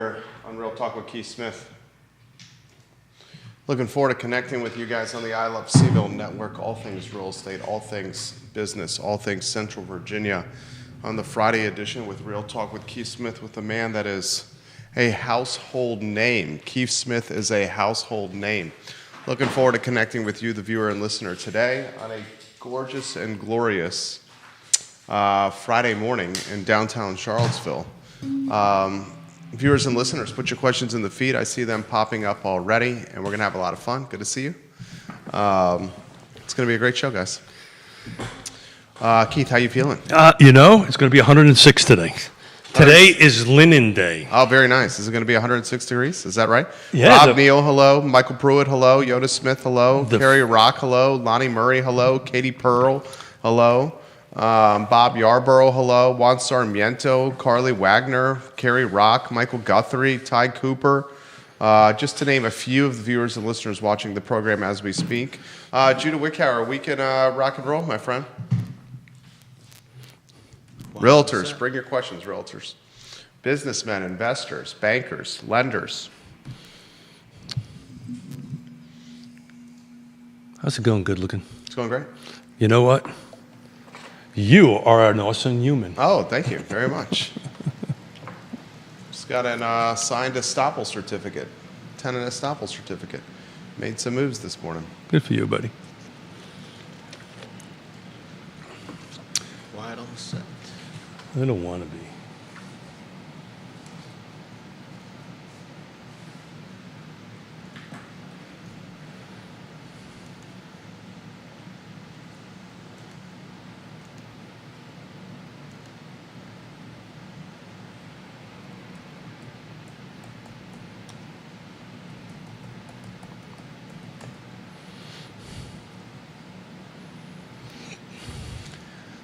On Real Talk with Keith Smith. Looking forward to connecting with you guys on the I Love CVille network, all things real estate, all things business, all things Central Virginia, on the Friday edition with Real Talk with Keith Smith, with a man that is a household name. Keith Smith is a household name. Looking forward to connecting with you, the viewer and listener, today on a gorgeous and glorious Friday morning in downtown Charlottesville. Viewers and listeners, put your questions in the feed. I see them popping up already, and we're going to have a lot of fun. Good to see you. It's going to be a great show, guys. Keith, how you feeling? It's going to be 106 today. Today is Linen Day. Oh, very nice. Is it going to be 106 degrees? Is that right? Yeah. Rob Neal, hello. Michael Pruitt, hello. Yoda Smith, hello. Carrie Rock, hello. Lonnie Murray, hello. Katie Pearl, hello. Bob Yarborough, hello. Juan Sarmiento, Carly Wagner, Carrie Rock, Michael Guthrie, Ty Cooper, just to name a few of the viewers and listeners watching the program as we speak. Judah Wickhauer, we can rock and roll, my friend. Realtors, bring your questions, realtors. Businessmen, investors, bankers, lenders. How's it going, good looking? It's going great. You know what? You are an awesome human. Oh, thank you very much. Just got an signed estoppel certificate, tenant estoppel certificate. Made some moves this morning. Good for you, buddy. Wide on set. I don't want to be.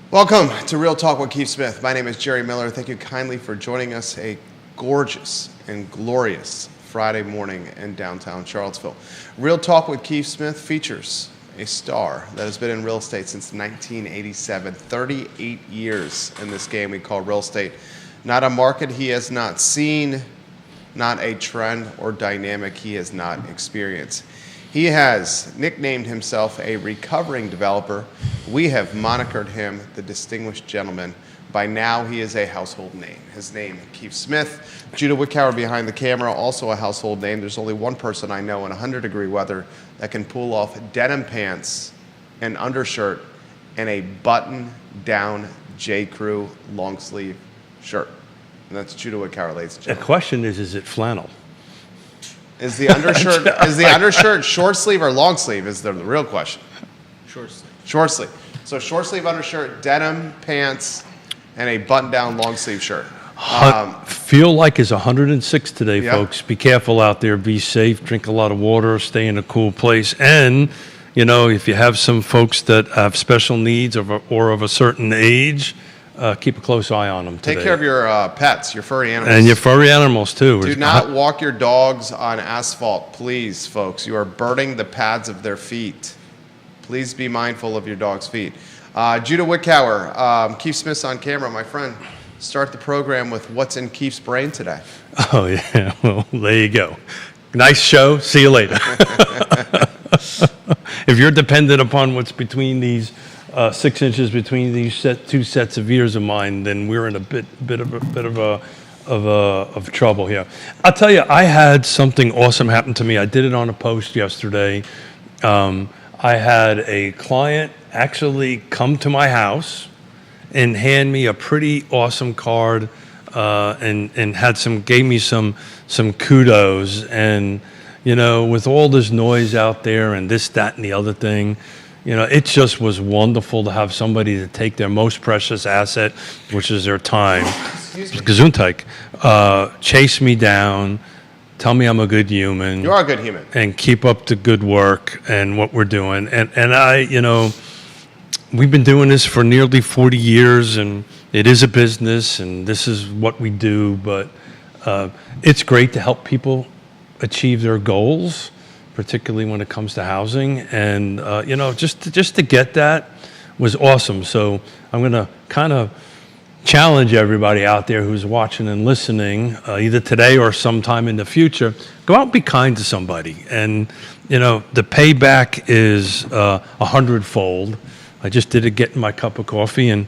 Welcome to Real Talk with Keith Smith. My name is Jerry Miller. Thank you kindly for joining us a gorgeous and glorious Friday morning in downtown Charlottesville. Real Talk with Keith Smith features a star that has been in real estate since 1987, 38 years in this game we call real estate. Not a market he has not seen, not a trend or dynamic he has not experienced. He has nicknamed himself a recovering developer. We have monikered him the distinguished gentleman. By now, he is a household name. His name, Keith Smith. Judah Wickhauer behind the camera, also a household name. There's only one person I know in 100-degree weather that can pull off denim pants, an undershirt, and a button-down J.Crew long-sleeve shirt. And that's Judah Wickhauer, ladies and The gentlemen. question is it flannel? Is the undershirt short sleeve or long sleeve is the real question. Short sleeve. Short sleeve. So short sleeve undershirt, denim pants, and a button-down long sleeve shirt. Feel like it's 106 today, Yeah. folks. Be careful out there. Be safe. Drink a lot of water. Stay in a cool place. And, if you have some folks that have special needs or of a certain age, keep a close eye on them today. Take care of your pets, your furry animals. And your furry animals, too. Do not walk your dogs on asphalt, please, folks. You are burning the pads of their feet. Please be mindful of your dog's feet. Judah Wickhauer, Keith Smith's on camera, my friend. Start the program with what's in Keith's brain today. Oh, yeah. Well, there you go. Nice show. See you later. If you're dependent upon what's between these 6 inches between these two sets of ears of mine, then we're in a bit of trouble here. I'll tell you, I had something awesome happen to me. I did it on a post yesterday. I had a client actually come to my house and hand me a pretty awesome card, and gave me some kudos. And with all this noise out there and this, that, and the other thing, it just was wonderful to have somebody to take their most precious asset, which is their time, Gesundheit, chase me down, tell me I'm a good human. You are a good human. And keep up the good work and what we're doing. And I, we've been doing this for nearly 40 years, and it is a business, and this is what we do. But it's great to help people achieve their goals, particularly when it comes to housing. And, just to get that was awesome. So I'm going to kind of challenge everybody out there who's watching and listening, either today or sometime in the future, go out and be kind to somebody. And, the payback is 100-fold. I just did it getting my cup of coffee and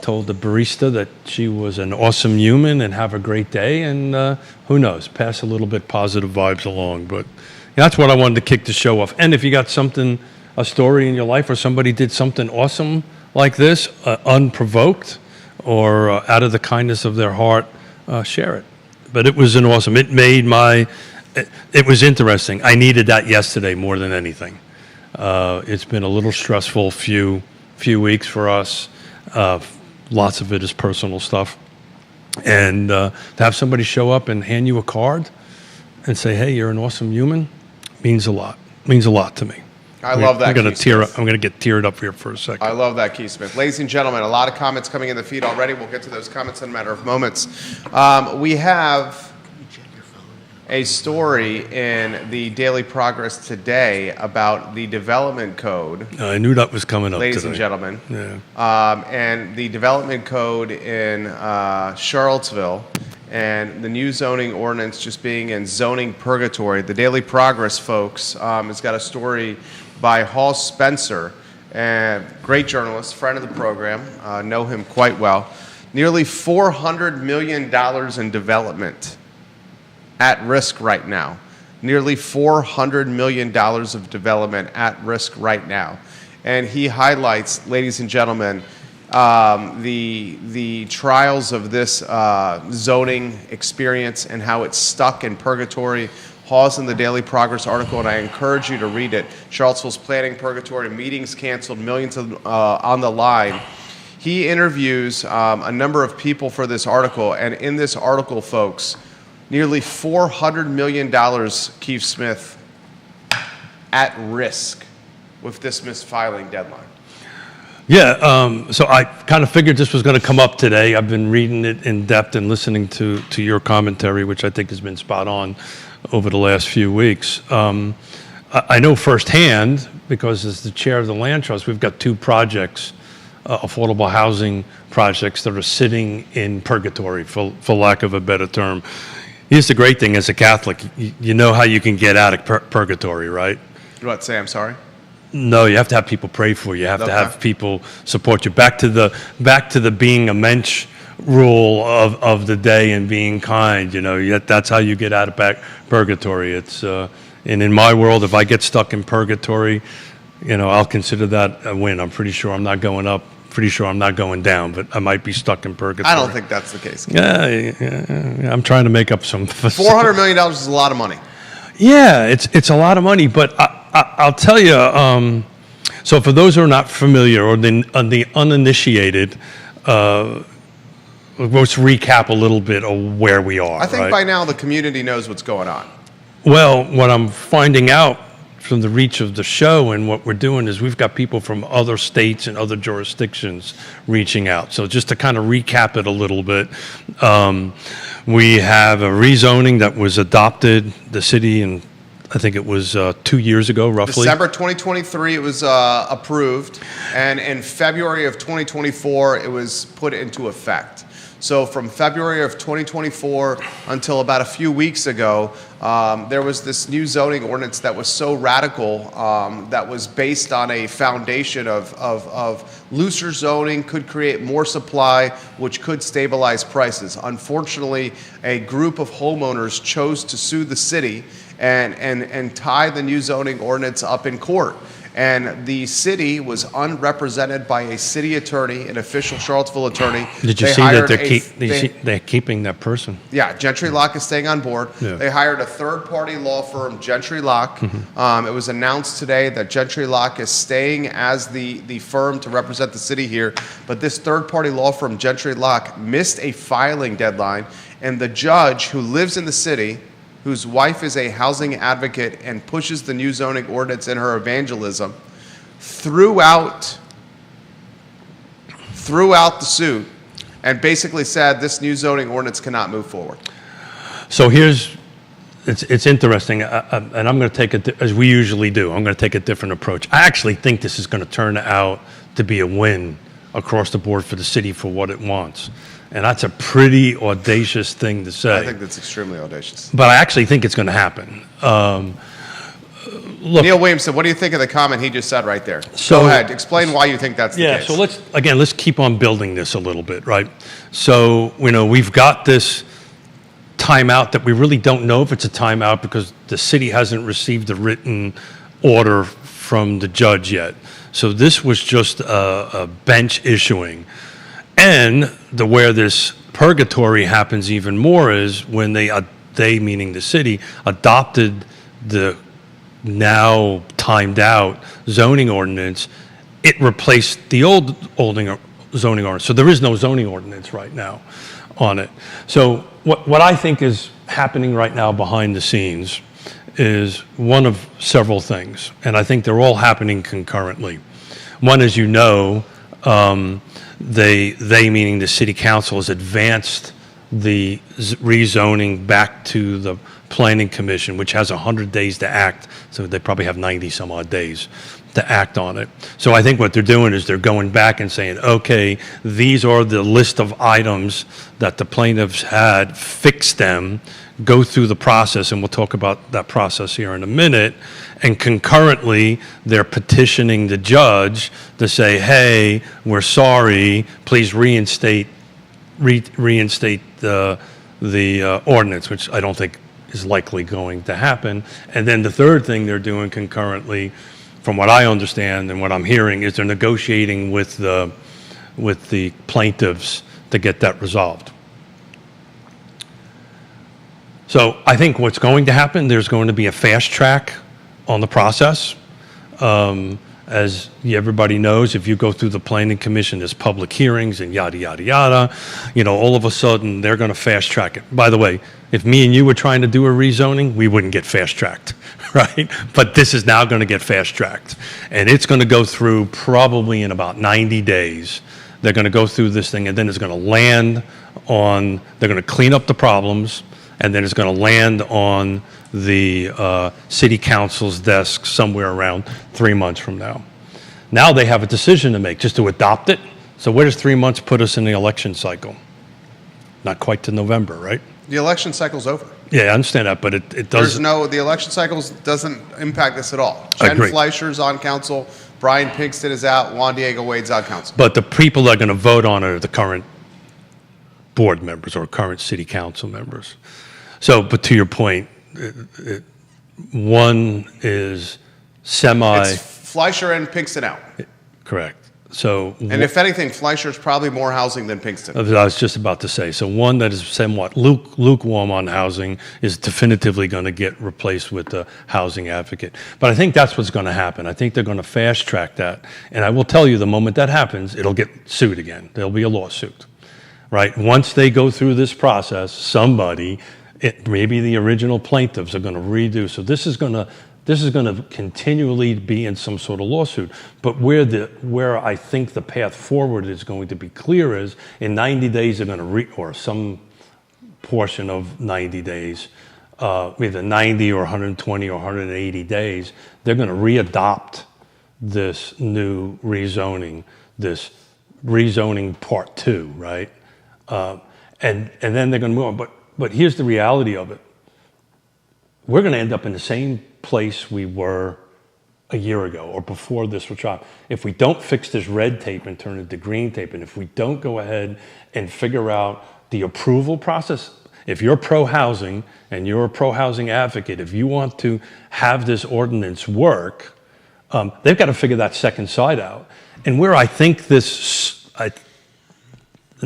told the barista that she was an awesome human and have a great day. And who knows, pass a little bit positive vibes along. But that's what I wanted to kick the show off. And if you got something, a story in your life, or somebody did something awesome like this, unprovoked, or out of the kindness of their heart, share it. But it was it was interesting. I needed that yesterday more than anything. It's been a little stressful few weeks for us. Lots of it is personal stuff. And to have somebody show up and hand you a card and say, hey, you're an awesome human, means a lot. Means a lot to me. I love that. I'm going to get teared up here for a second. I love that, Keith Smith. Ladies and gentlemen, a lot of comments coming in the feed already. We'll get to those comments in a matter of moments. We have a story in the Daily Progress today about the development code. I knew that was coming up ladies today. and gentlemen. Yeah. And the development code in Charlottesville and the new zoning ordinance just being in zoning purgatory. The Daily Progress, folks, has got a story by Hall Spencer, a great journalist, friend of the program, know him quite well. Nearly $400 million in development at risk right now. Nearly $400 million of development at risk right now. And he highlights, ladies and gentlemen, the trials of this zoning experience and how it's stuck in purgatory. Hall's in the Daily Progress article, and I encourage you to read it. Charlottesville's planning purgatory, meetings canceled, millions on the line. He interviews a number of people for this article, and in this article, folks, nearly $400 million, Keith Smith, at risk with this missed filing deadline. Yeah, so I kind of figured this was going to come up today. I've been reading it in depth and listening to your commentary, which I think has been spot on over the last few weeks. I know firsthand, because as the chair of the Land Trust, we've got two projects, affordable housing projects that are sitting in purgatory, for lack of a better term. Here's the great thing as a Catholic, you know how you can get out of purgatory, right? What, say, I'm sorry? No, you have to have people pray for you. You have to have people support you. Back to the being a mensch rule of the day and being kind. That's how you get out of purgatory. It's and in my world, if I get stuck in purgatory, I'll consider that a win. I'm pretty sure I'm not going up. Pretty sure I'm not going down, but I might be stuck in purgatory. I don't think that's the case. Yeah, I'm trying to make up some. $400 million is a lot of money. Yeah, it's a lot of money, but I'll tell you. So for those who are not familiar or the uninitiated, let's recap a little bit of where we are. I think right? by now the community knows what's going on. Well, what I'm finding out from the reach of the show and what we're doing is we've got people from other states and other jurisdictions reaching out. So just to kind of recap it a little bit, we have a rezoning that was adopted, the city, and I think it was 2 years ago, roughly. December 2023, it was approved, and in February of 2024, it was put into effect. So from February of 2024 until about a few weeks ago, there was this new zoning ordinance that was so radical that was based on a foundation of looser zoning, could create more supply, which could stabilize prices. Unfortunately, a group of homeowners chose to sue the city and tie the new zoning ordinance up in court. And the city was unrepresented by a city attorney, an official Charlottesville attorney. Did you see that they're keeping that person? Yeah, Gentry Locke is staying on board. Yeah. They hired a third-party law firm, Gentry Locke. It was announced today that Gentry Locke is staying as the firm to represent the city here. But this third-party law firm, Gentry Locke, missed a filing deadline, and the judge who lives in the city, whose wife is a housing advocate and pushes the new zoning ordinance in her evangelism, threw out the suit and basically said this new zoning ordinance cannot move forward. So it's interesting, and I'm going to take it, as we usually do, I'm going to take a different approach. I actually think this is going to turn out to be a win across the board for the city for what it wants. And that's a pretty audacious thing to say. I think that's extremely audacious. But I actually think it's going to happen. Look, Neil Williamson, what do you think of the comment he just said right there? So- Go ahead. Explain why you think that's the yeah, case. so let's keep on building this a little bit, right? So, we've got this timeout that we really don't know if it's a timeout because the city hasn't received a written order from the judge yet. So this was just a bench issuing. And where this purgatory happens even more is when they meaning the city, adopted the now timed out zoning ordinance, it replaced the old zoning ordinance. So there is no zoning ordinance right now on it. So what I think is happening right now behind the scenes is one of several things, and I think they're all happening concurrently. One, as you know, they meaning the city council has advanced the rezoning back to the planning commission, which has 100 days to act, so they probably have 90 some odd days to act on it. So I think what they're doing is they're going back and saying, okay, these are the list of items that the plaintiffs had, fix them, go through the process, and we'll talk about that process here in a minute, and concurrently they're petitioning the judge to say, hey, we're sorry, please reinstate the ordinance, which I don't think is likely going to happen. And then the third thing they're doing concurrently, from what I understand and what I'm hearing, is they're negotiating with the plaintiffs to get that resolved. So I think what's going to happen, there's going to be a fast track on the process. As everybody knows, if you go through the planning commission, there's public hearings and yada, yada, yada. All of a sudden, they're going to fast track it. By the way, if me and you were trying to do a rezoning, we wouldn't get fast tracked, right? But this is now going to get fast tracked. And it's going to go through probably in about 90 days. They're going to go through this thing, and then it's going to land on, they're going to clean up the problems, and then it's going to land on the city council's desk somewhere around 3 months from now. Now they have a decision to make, just to adopt it. So where does 3 months put us in the election cycle? Not quite to November, right? The election cycle's over. Yeah, I understand that, but it does. The election cycle doesn't impact this at all. Jen Agree. Fleischer's on council, Brian Pinkston is out, Juan Diego Wade's on council. But the people that are going to vote on it are the current board members or current city council members. So, but to your point, one is semi. It's Fleischer and Pinkston out. Correct. So, And if anything, Fleischer's probably more housing than Pinkston. I was just about to say. So one that is somewhat lukewarm on housing is definitively going to get replaced with the housing advocate. But I think that's what's going to happen. I think they're going to fast track that. And I will tell you, the moment that happens, it'll get sued again. There'll be a lawsuit, right? Once they go through this process, maybe the original plaintiffs are going to redo. So this is going to continually be in some sort of lawsuit. But where I think the path forward is going to be clear is in 90 days they're going to or some portion of 90 days, either 90 or 120 or 180 days, they're going to readopt this new rezoning, this rezoning part 2, right? And then they're going to move on. But here's the reality of it. We're going to end up in the same place we were a year ago or before this trial. If we don't fix this red tape and turn it to green tape, and if we don't go ahead and figure out the approval process, if you're pro-housing and you're a pro-housing advocate, if you want to have this ordinance work, they've got to figure that second side out. And where I think then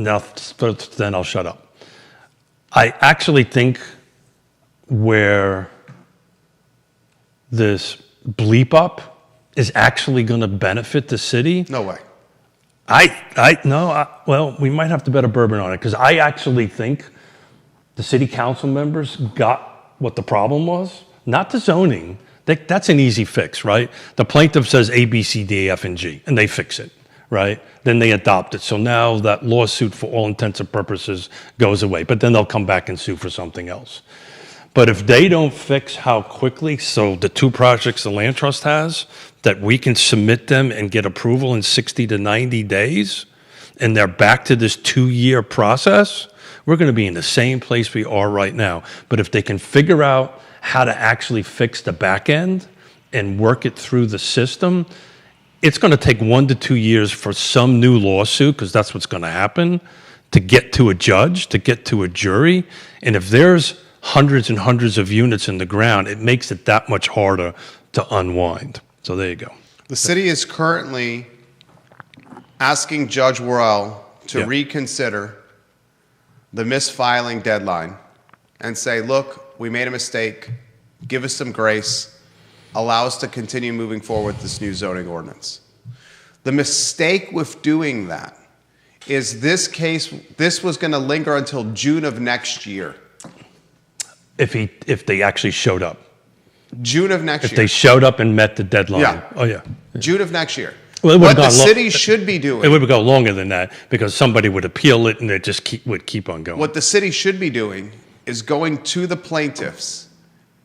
I'll shut up. I actually think where this bleep up is actually going to benefit the city. No way. Well, we might have to bet a bourbon on it because I actually think the city council members got what the problem was, not the zoning. That's an easy fix, right? The plaintiff says A, B, C, D, F, and G, and they fix it, right? Then they adopt it. So now that lawsuit, for all intents and purposes, goes away. But then they'll come back and sue for something else. But if they don't fix how quickly, so the 2 projects the land trust has, that we can submit them and get approval in 60 to 90 days, and they're back to this 2-year process, we're going to be in the same place we are right now. But if they can figure out how to actually fix the back end and work it through the system, it's going to take 1 to 2 years for some new lawsuit, because that's what's going to happen, to get to a judge, to get to a jury. And if there's hundreds and hundreds of units in the ground, it makes it that much harder to unwind. So there you go. The city is currently asking Judge Worrell to Yeah. reconsider the misfiling deadline and say, look, we made a mistake, give us some grace, allow us to continue moving forward with this new zoning ordinance. The mistake with doing that is this was going to linger until June of next year. If they actually showed up. June of next If year. they showed up and met the deadline. Yeah. Oh, yeah. June of next year. Well, it what would've the gone city should be doing. It would go longer than that, because somebody would appeal it and it just would keep on going. What the city should be doing is going to the plaintiffs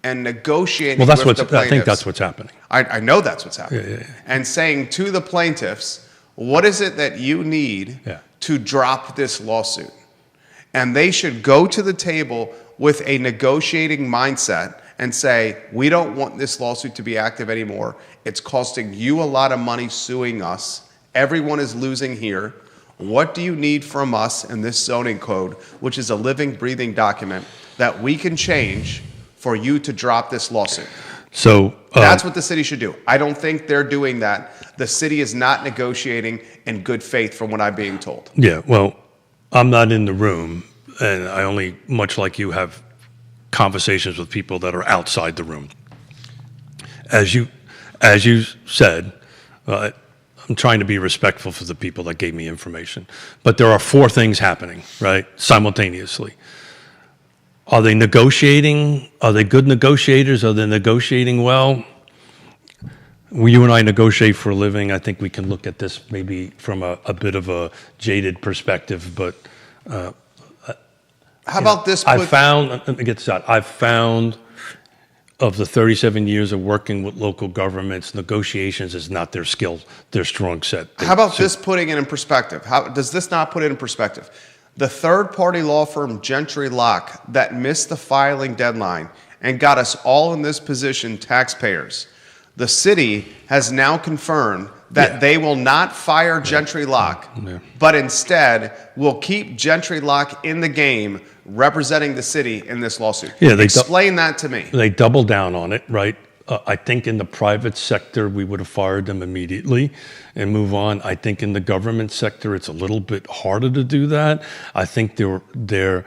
and negotiating Well, that's with what's. the plaintiffs. I think that's what's happening. I know that's what's happening. Yeah. And saying to the plaintiffs, what is it that you need Yeah. to drop this lawsuit? And they should go to the table with a negotiating mindset and say, we don't want this lawsuit to be active anymore. It's costing you a lot of money suing us. Everyone is losing here. What do you need from us in this zoning code, which is a living, breathing document that we can change for you to drop this lawsuit? So That's what the city should do. I don't think they're doing that. The city is not negotiating in good faith, from what I'm being told. yeah. Well, I'm not in the room, and I only, much like you, have conversations with people that are outside the room. As you said, I'm trying to be respectful for the people that gave me information. But there are 4 things happening, right, simultaneously. Are they negotiating? Are they good negotiators? Are they negotiating well? You and I negotiate for a living. I think we can look at this maybe from a bit of a jaded perspective, but How about this? let me get this out. I've found, of the 37 years of working with local governments, negotiations is not their skill, their strong set. How about this putting it in perspective? How does this not put it in perspective? The third-party law firm Gentry Locke that missed the filing deadline and got us all in this position, taxpayers. The city has now confirmed that they will not fire Gentry Locke, but instead will keep Gentry Locke in the game, representing the city in this lawsuit. Yeah, Explain that to me. They double down on it, right? I think in the private sector, we would have fired them immediately and move on. I think in the government sector, it's a little bit harder to do that. I think they're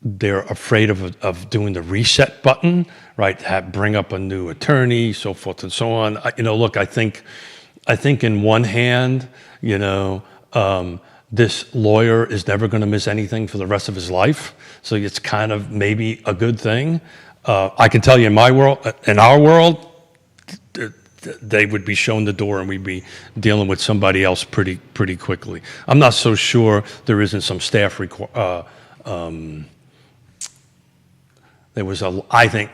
afraid of doing the reset button, right? Bring up a new attorney, so forth and so on. Look, I think in one hand, this lawyer is never going to miss anything for the rest of his life. So it's kind of maybe a good thing. I can tell you in our world, they would be shown the door and we'd be dealing with somebody else pretty quickly. I'm not so sure there isn't some staff there was I think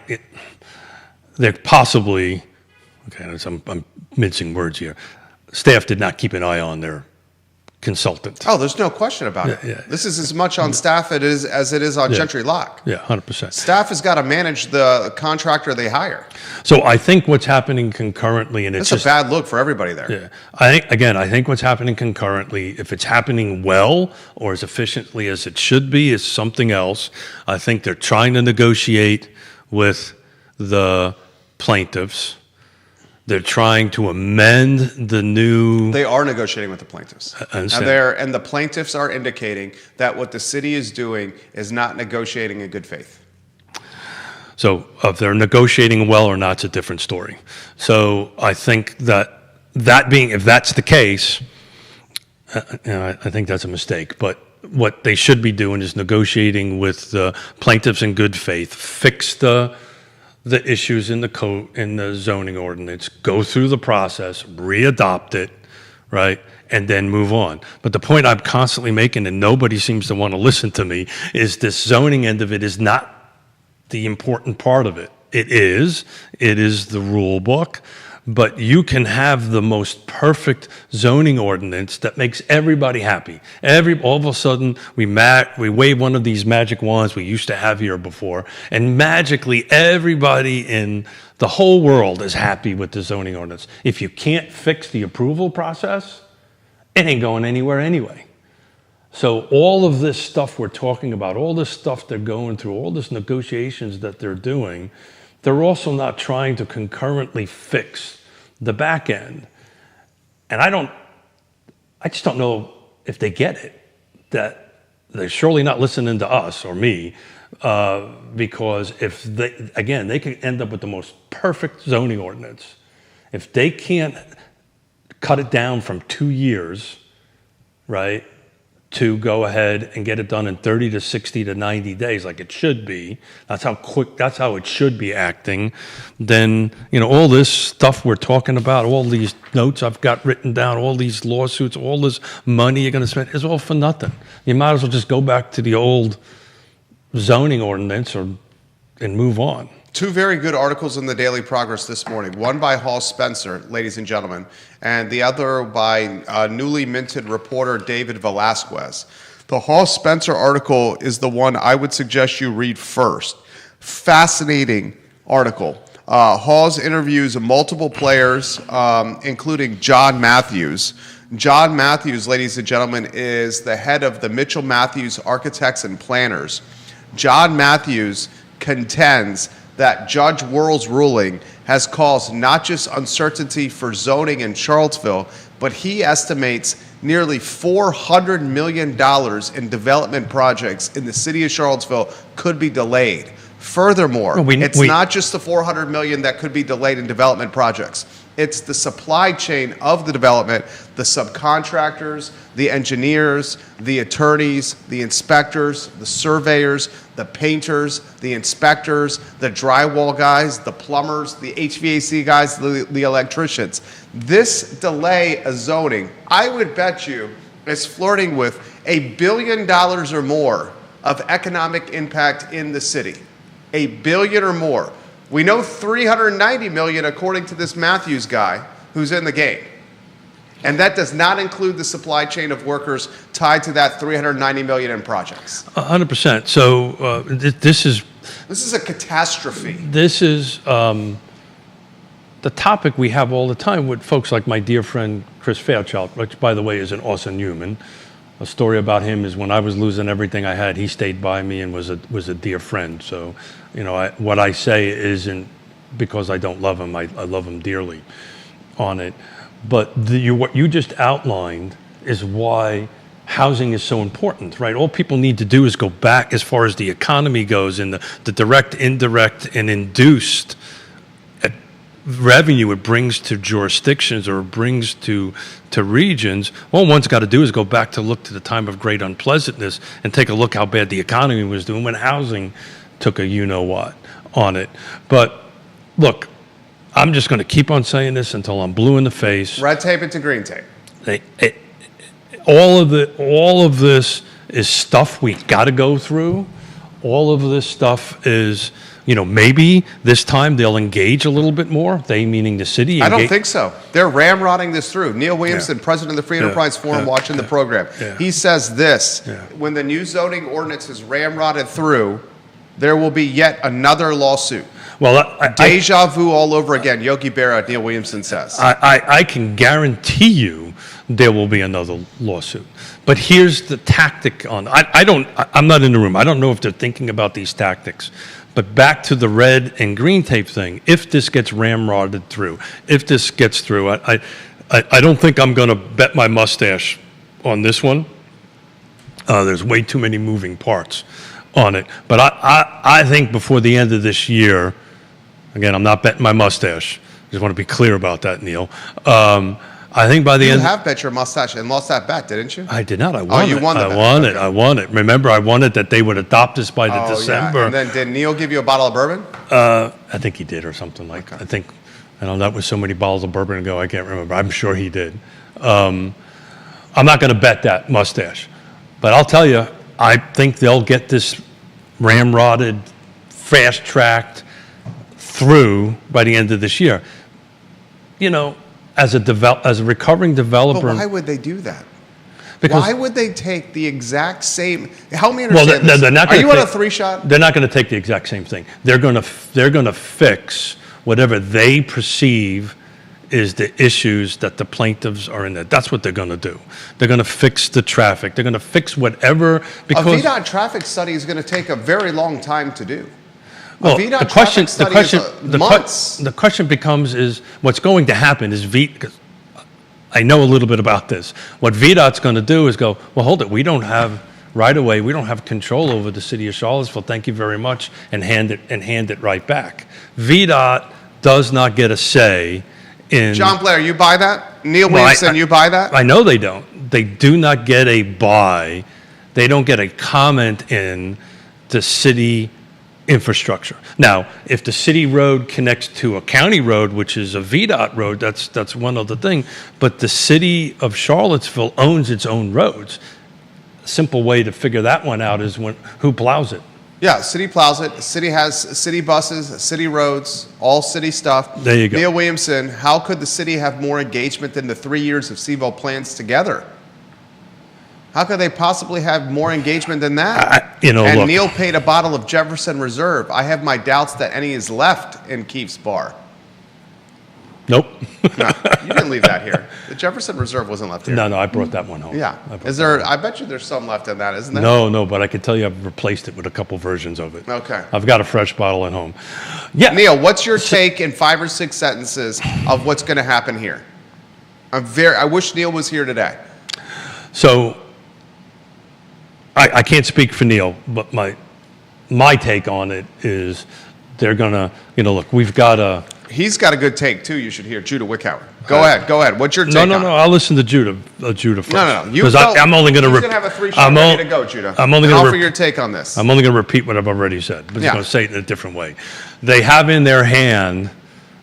there possibly, okay, I'm mincing words here. Staff did not keep an eye on their consultant. Oh, there's no question about it. Yeah. This is as much on staff as it is on Gentry Locke. Yeah, 100%. Staff has got to manage the contractor they hire. So I think what's happening concurrently, and it's That's a bad look for everybody there. Yeah, I think what's happening concurrently, if it's happening well or as efficiently as it should be, is something else. I think they're trying to negotiate with the plaintiffs. They're trying to amend the new. They are negotiating with the plaintiffs. I understand. And the plaintiffs are indicating that what the city is doing is not negotiating in good faith. So if they're negotiating well or not, it's a different story. So I think if that's the case, I think that's a mistake. But what they should be doing is negotiating with the plaintiffs in good faith, fix the issues in the code, in the zoning ordinance, go through the process, readopt it, right, and then move on. But the point I'm constantly making, and nobody seems to want to listen to me, is this zoning end of it is not the important part of it. It is the rule book, but you can have the most perfect zoning ordinance that makes everybody happy. All of a sudden, we wave one of these magic wands we used to have here before, and magically everybody in the whole world is happy with the zoning ordinance. If you can't fix the approval process, it ain't going anywhere anyway. So all of this stuff we're talking about, all this stuff they're going through, all this negotiations that they're doing, they're also not trying to concurrently fix the back end. And I just don't know if they get it, that they're surely not listening to us or me, because if they could end up with the most perfect zoning ordinance. If they can't cut it down from 2 years, right, to go ahead and get it done in 30 to 60 to 90 days like it should be, that's how it should be acting, then, all this stuff we're talking about, all these notes I've got written down, all these lawsuits, all this money you're going to spend is all for nothing. You might as well just go back to the old zoning ordinance and move on. Two very good articles in the Daily Progress this morning. One by Hall Spencer, ladies and gentlemen, and the other by newly minted reporter David Velasquez. The Hall Spencer article is the one I would suggest you read first. Fascinating article. Hall's interviews multiple players, including John Matthews. John Matthews, ladies and gentlemen, is the head of the Mitchell Matthews Architects and Planners. John Matthews contends that Judge Worrell's ruling has caused not just uncertainty for zoning in Charlottesville, but he estimates nearly $400 million in development projects in the city of Charlottesville could be delayed. Furthermore, it's not just the $400 million that could be delayed in development projects. It's the supply chain of the development, the subcontractors, the engineers, the attorneys, the inspectors, the surveyors, the painters, the inspectors, the drywall guys, the plumbers, the HVAC guys, the electricians. This delay of zoning, I would bet you, is flirting with $1 billion or more of economic impact in the city. $1 billion or more. We know $390 million according to this Matthews guy who's in the game. And that does not include the supply chain of workers tied to that $390 million in projects. 100%. So this is a catastrophe. This is the topic we have all the time with folks like my dear friend Chris Fairchild, which, by the way, is an awesome human. A story about him is when I was losing everything I had, he stayed by me and was a dear friend. So, what I say isn't because I don't love him. I love him dearly on it. But what you just outlined is why housing is so important, right? All people need to do is go back as far as the economy goes and the direct, indirect, and induced revenue it brings to jurisdictions or it brings to regions. All one's got to do is go back to look to the time of great unpleasantness and take a look how bad the economy was doing when housing took a you-know-what on it. But look, I'm just going to keep on saying this until I'm blue in the face. Red tape into green tape. All of this is stuff we got to go through. All of this stuff is, maybe this time they'll engage a little bit more. They meaning the city. I don't think so. They're ramrodding this through. Neil Williamson, president of the Free Enterprise Forum, watching the program. He says this: when the new zoning ordinance is ramrodded through, there will be yet another lawsuit. Well, deja vu all over again. Yogi Berra, Neil Williamson says. I can guarantee you there will be another lawsuit. But here's the tactic on. I'm not in the room. I don't know if they're thinking about these tactics. But back to the red and green tape thing. If this gets ramrodded through, I don't think I'm going to bet my mustache on this one. There's way too many moving parts on it. But I think before the end of this year, again, I'm not betting my mustache. I just want to be clear about that, Neil. I think by the end... You have bet your mustache and lost that bet, didn't you? I did not. I won it. You won the bet. I won it. Remember, I wanted that they would adopt this by the December. Yeah. And then did Neil give you a bottle of bourbon? I think he did or something like that. I don't know, that was so many bottles of bourbon ago, I can't remember. I'm sure he did. I'm not going to bet that mustache. But I'll tell you, I think they'll get this as a recovering But developer. why would they do that? Because Why would they take the exact same? Help me understand they're this. not Are gonna you on a take- 3-shot? They're not going to take the exact same thing. They're going to fix whatever they perceive is the issues that the plaintiffs are in there. That's what they're going to do. They're going to fix the traffic. They're going to fix whatever A because VDOT traffic study is going to take a very long time to do. well, a VDOT traffic study is months. the question becomes is what's going to happen is because I know a little bit about this. What VDOT's going to do is go, well, hold it. We don't have right away. We don't have control over the city of Charlottesville. Thank you very much, and hand it right back. VDOT does not get a say in. John Blair, you buy that? Neil Well, Williamson, you buy that? I know they don't. They do not get a buy. They don't get a comment in the city infrastructure. Now, if the city road connects to a county road, which is a VDOT road, that's one other thing. But the city of Charlottesville owns its own roads. A simple way to figure that one out is who plows it. Yeah, city plows it. City has city buses, city roads, all city stuff. There you go. Neil Williamson, how could the city have more engagement than the 3 years of CVille plans together? How could they possibly have more engagement than that? And look. Neil paid a bottle of Jefferson Reserve. I have my doubts that any is left in Keefe's bar. Nope. No, you didn't leave that here. The Jefferson Reserve wasn't left here. No, I brought that one home. Yeah. I brought Is there? I bet you there's some left in that, isn't there? No, but I can tell you I've replaced it with a couple versions of it. Okay. I've got a fresh bottle at home. Yeah. Neil, what's your take in 5 or 6 sentences of what's going to happen here? I wish Neil was here today. So I can't speak for Neil, but my take on it is they're gonna, look, we've got a. He's got a good take too. You should hear Judah Wickhauer. Go ahead. What's your take? No. on it? I'll listen to Judah first. No. You Because go. I'm only gonna. He's gonna have a 3-shot ready to go, Judah. I'm only And gonna offer your take on this. I'm only going to repeat what I've already said, but Yeah. I'm going to say it in a different way. They have in their hand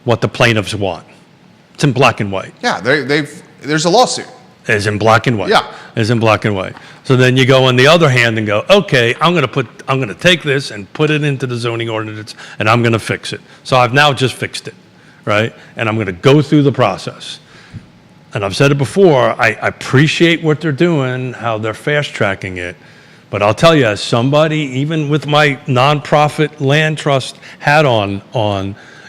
what the plaintiffs want. It's in black and white. Yeah, there's a lawsuit. It's in black and white. Yeah. It's in black and white. So then you go on the other hand and go, okay, I'm going to take this and put it into the zoning ordinance, and I'm going to fix it. So I've now just fixed it, right? And I'm going to go through the process. And I've said it before, I appreciate what they're doing, how they're fast tracking it. But I'll tell you, as somebody, even with my nonprofit land trust hat on,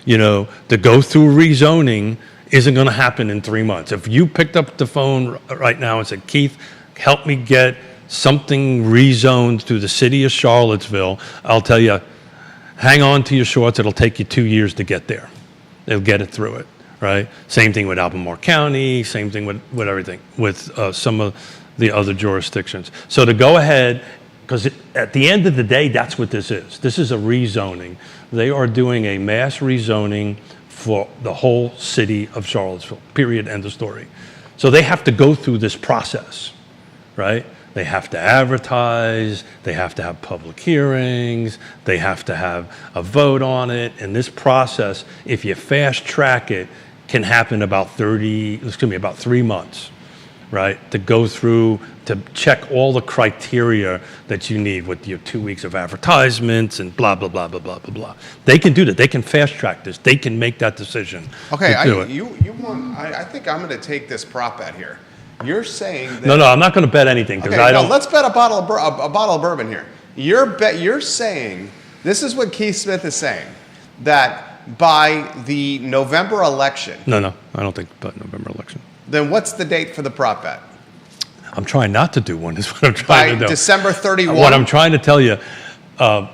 to go through rezoning isn't going to happen in 3 months. If you picked up the phone right now and said, Keith, help me get something rezoned through the city of Charlottesville, I'll tell you, hang on to your shorts. It'll take you 2 years to get there. They'll get it through it, right? Same thing with Albemarle County, same thing with everything, with some of the other jurisdictions. So to go ahead, because at the end of the day, that's what this is. This is a rezoning. They are doing a mass rezoning for the whole city of Charlottesville, period, end of story. So they have to go through this process, right? They have to advertise, they have to have public hearings, they have to have a vote on it, and this process, if you fast track it, can happen about 3 months, right? To go through, to check all the criteria that you need with your 2 weeks of advertisements and blah, blah, blah, blah, blah, blah, blah. They can do that. They can fast track this. They can make that decision. Okay, to do it. I think I'm going to take this prop bet here. You're saying that. No, I'm not going to bet anything because Okay, I don't. let's bet a bottle of bourbon here. You're saying, this is what Keith Smith is saying, that by the November election, No, I don't think about November election. then what's the date for the prop bet? I'm trying not to do one, is what I'm trying By to do. December 31? What I'm trying to tell you,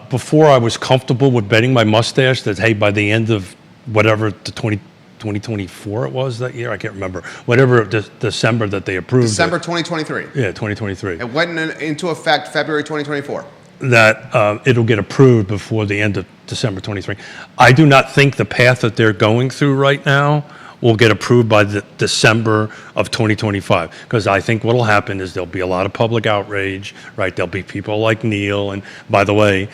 before I was comfortable with betting my mustache that, hey, by the end of whatever the 2024 it was that year, I can't remember, whatever December that they approved December it. 2023. Yeah, 2023. It went into effect February 2024. That it'll get approved before the end of December 23. I do not think the path that they're going through right now will get approved by the December of 2025. Because I think what will happen is there'll be a lot of public outrage, right? There'll be people like Neil. And by the way,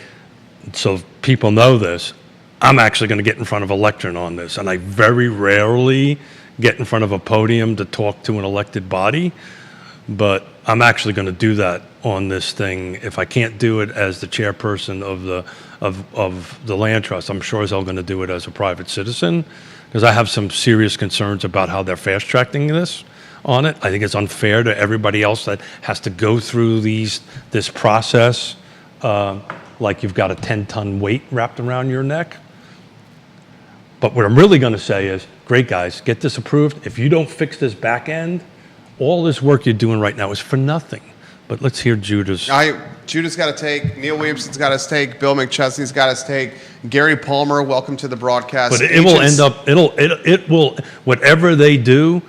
so people know this, I'm actually going to get in front of a lectern on this. And I very rarely get in front of a podium to talk to an elected body. But I'm actually going to do that on this thing. If I can't do it as the chairperson of of the land trust. I'm sure as hell going to do it as a private citizen, because I have some serious concerns about how they're fast-tracking this on it. I think it's unfair to everybody else that has to go through this process, like you've got a 10-ton weight wrapped around your neck. But what I'm really going to say is, great guys, get this approved. If you don't fix this back end, all this work you're doing right now is for nothing. But let's hear Judah's. Judah's got to take. Neil Williamson's got to take. Bill McChesney's got to take. Gary Palmer, welcome to the broadcast. But it will end up. It will. Whatever they do,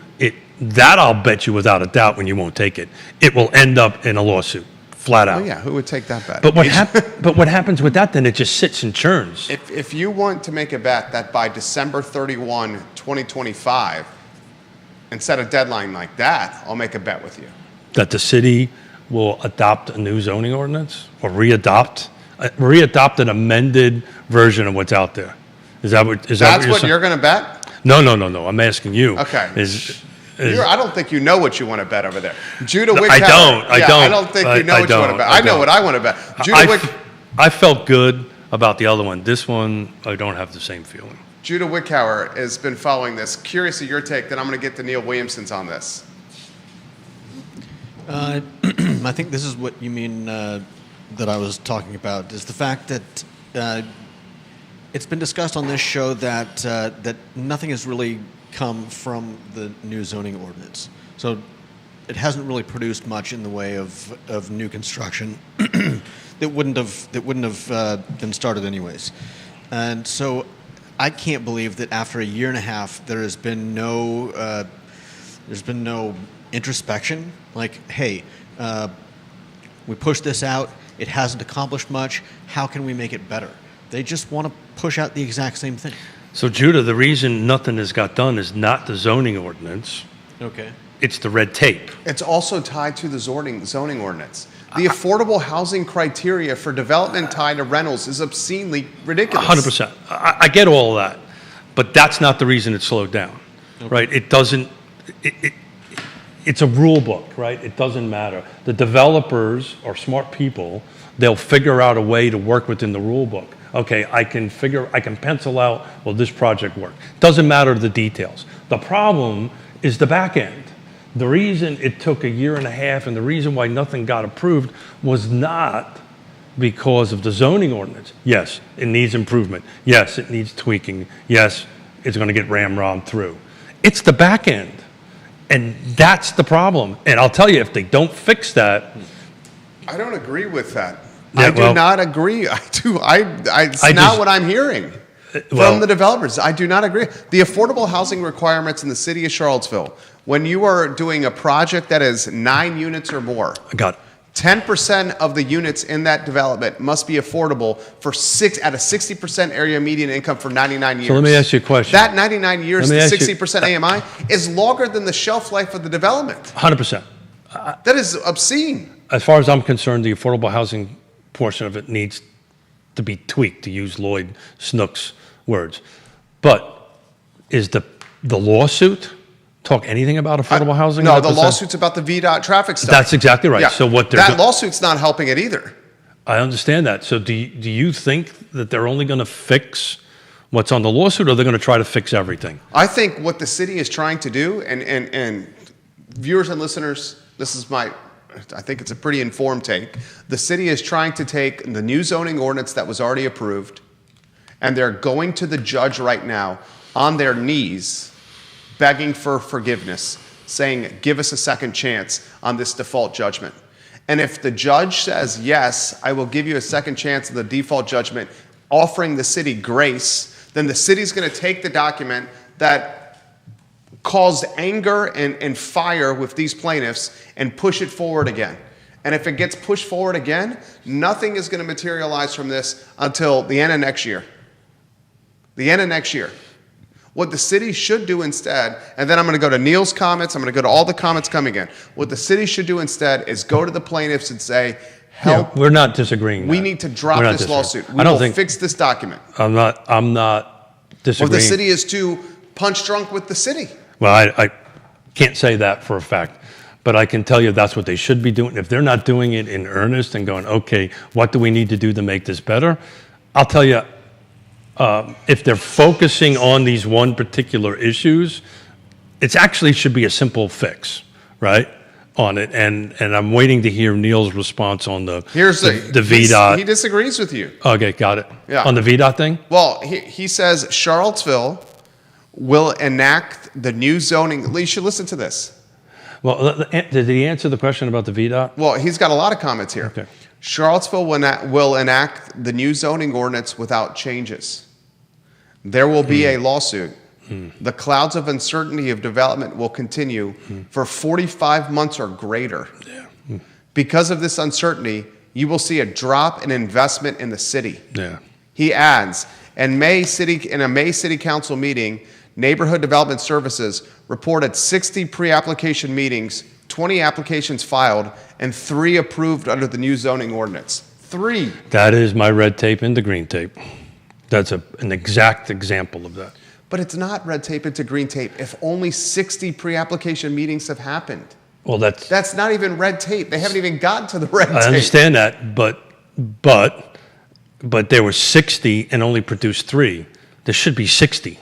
that I'll bet you without a doubt when you won't take it. It will end up in a lawsuit, flat out. Oh yeah, who would take that bet? But what happens with that? Then it just sits and churns. If you want to make a bet that by December 31, 2025, and set a deadline like that, I'll make a bet with you. That the city will adopt a new zoning ordinance or readopt an amended version of what's out there. Is that what? That's what you're going to bet? No. I'm asking you. Okay. I don't think you know what you want to bet over there. Judah Wickhauer. I don't. I don't think you know what you want to bet. I know what I want to bet. I felt good about the other one. This one, I don't have the same feeling. Judah Wickhauer has been following this. Curious of your take, then I'm going to get to Neil Williamson's on this. I think this is what you mean that I was talking about, is the fact that it's been discussed on this show that nothing has really come from the new zoning ordinance. So it hasn't really produced much in the way of new construction that wouldn't have been started anyways. And so I can't believe that after a year and a half there's been no introspection. Like, hey, we pushed this out. It hasn't accomplished much. How can we make it better? They just want to push out the exact same thing. So, Judah, the reason nothing has got done is not the zoning ordinance. Okay. It's the red tape. It's also tied to the zoning ordinance. The affordable housing criteria for development tied to rentals is obscenely ridiculous. 100%. I get all of that. But that's not the reason it slowed down, right? It doesn't... It's a rule book, right? It doesn't matter. The developers are smart people. They'll figure out a way to work within the rule book. Okay, I can pencil out, will this project work? Doesn't matter the details. The problem is the back end. The reason it took a year and a half and the reason why nothing got approved was not because of the zoning ordinance. Yes, it needs improvement. Yes, it needs tweaking. Yes, it's going to get ramrodded through. It's the back end. And that's the problem. And I'll tell you, if they don't fix that... I don't agree with that. Yeah, I do not agree. It's not what I'm hearing from the developers. I do not agree. The affordable housing requirements in the city of Charlottesville, when you are doing a project that is 9 units or more, I got it. 10% of the units in that development must be affordable for at a 60% area median income for 99 years. So let me ask you a question. That 99 years to 60% AMI is longer than the shelf life of the development. 100%. That is obscene. As far as I'm concerned, the affordable housing portion of it needs to be tweaked, to use Lloyd Snook's words. But is the lawsuit talk anything about affordable housing? No, the lawsuit's about the VDOT traffic stuff. That's exactly right. Yeah. So that lawsuit's not helping it either. I understand that. So do you think that they're only going to fix what's on the lawsuit, or they're going to try to fix everything? I think what the city is trying to do, and viewers and listeners, I think it's a pretty informed take. The city is trying to take the new zoning ordinance that was already approved, and they're going to the judge right now on their knees, begging for forgiveness, saying, give us a second chance on this default judgment. And if the judge says, yes, I will give you a second chance of the default judgment, offering the city grace, then the city's going to take the document that caused anger and fire with these plaintiffs and push it forward again. And if it gets pushed forward again, nothing is going to materialize from this until the end of next year. The end of next year. What the city should do instead, and then I'm going to go to Neil's comments, I'm going to go to all the comments coming in. What the city should do instead is go to the plaintiffs and say, help. Yeah, we're not disagreeing. We need to drop this lawsuit. We will fix this document. I'm not disagreeing. Or the city is too punch drunk with the city. Well, I can't say that for a fact, but I can tell you that's what they should be doing. If they're not doing it in earnest and going, okay, what do we need to do to make this better? I'll tell you, if they're focusing on these one particular issues, it actually should be a simple fix, right, on it. And I'm waiting to hear Neil's response on the VDOT. He disagrees with you. Okay, got it. Yeah. On the VDOT thing? Well, he says Charlottesville will enact the new zoning. You should listen to this. Well, did he answer the question about the VDOT? Well, he's got a lot of comments here. Okay. Charlottesville will enact the new zoning ordinance without changes. There will be a lawsuit. The clouds of uncertainty of development will continue for 45 months or greater. Yeah. Because of this uncertainty, you will see a drop in investment in the city. Yeah. He adds, in a May City Council meeting, Neighborhood Development Services reported 60 pre-application meetings, 20 applications filed, and 3 approved under the new zoning ordinance. 3. That is my red tape into green tape. That's an exact example of that. But it's not red tape into green tape if only 60 pre-application meetings have happened. Well, That's not even red tape. They haven't even gotten to the red tape. I understand that, but there were 60 and only produced 3. There should be 60,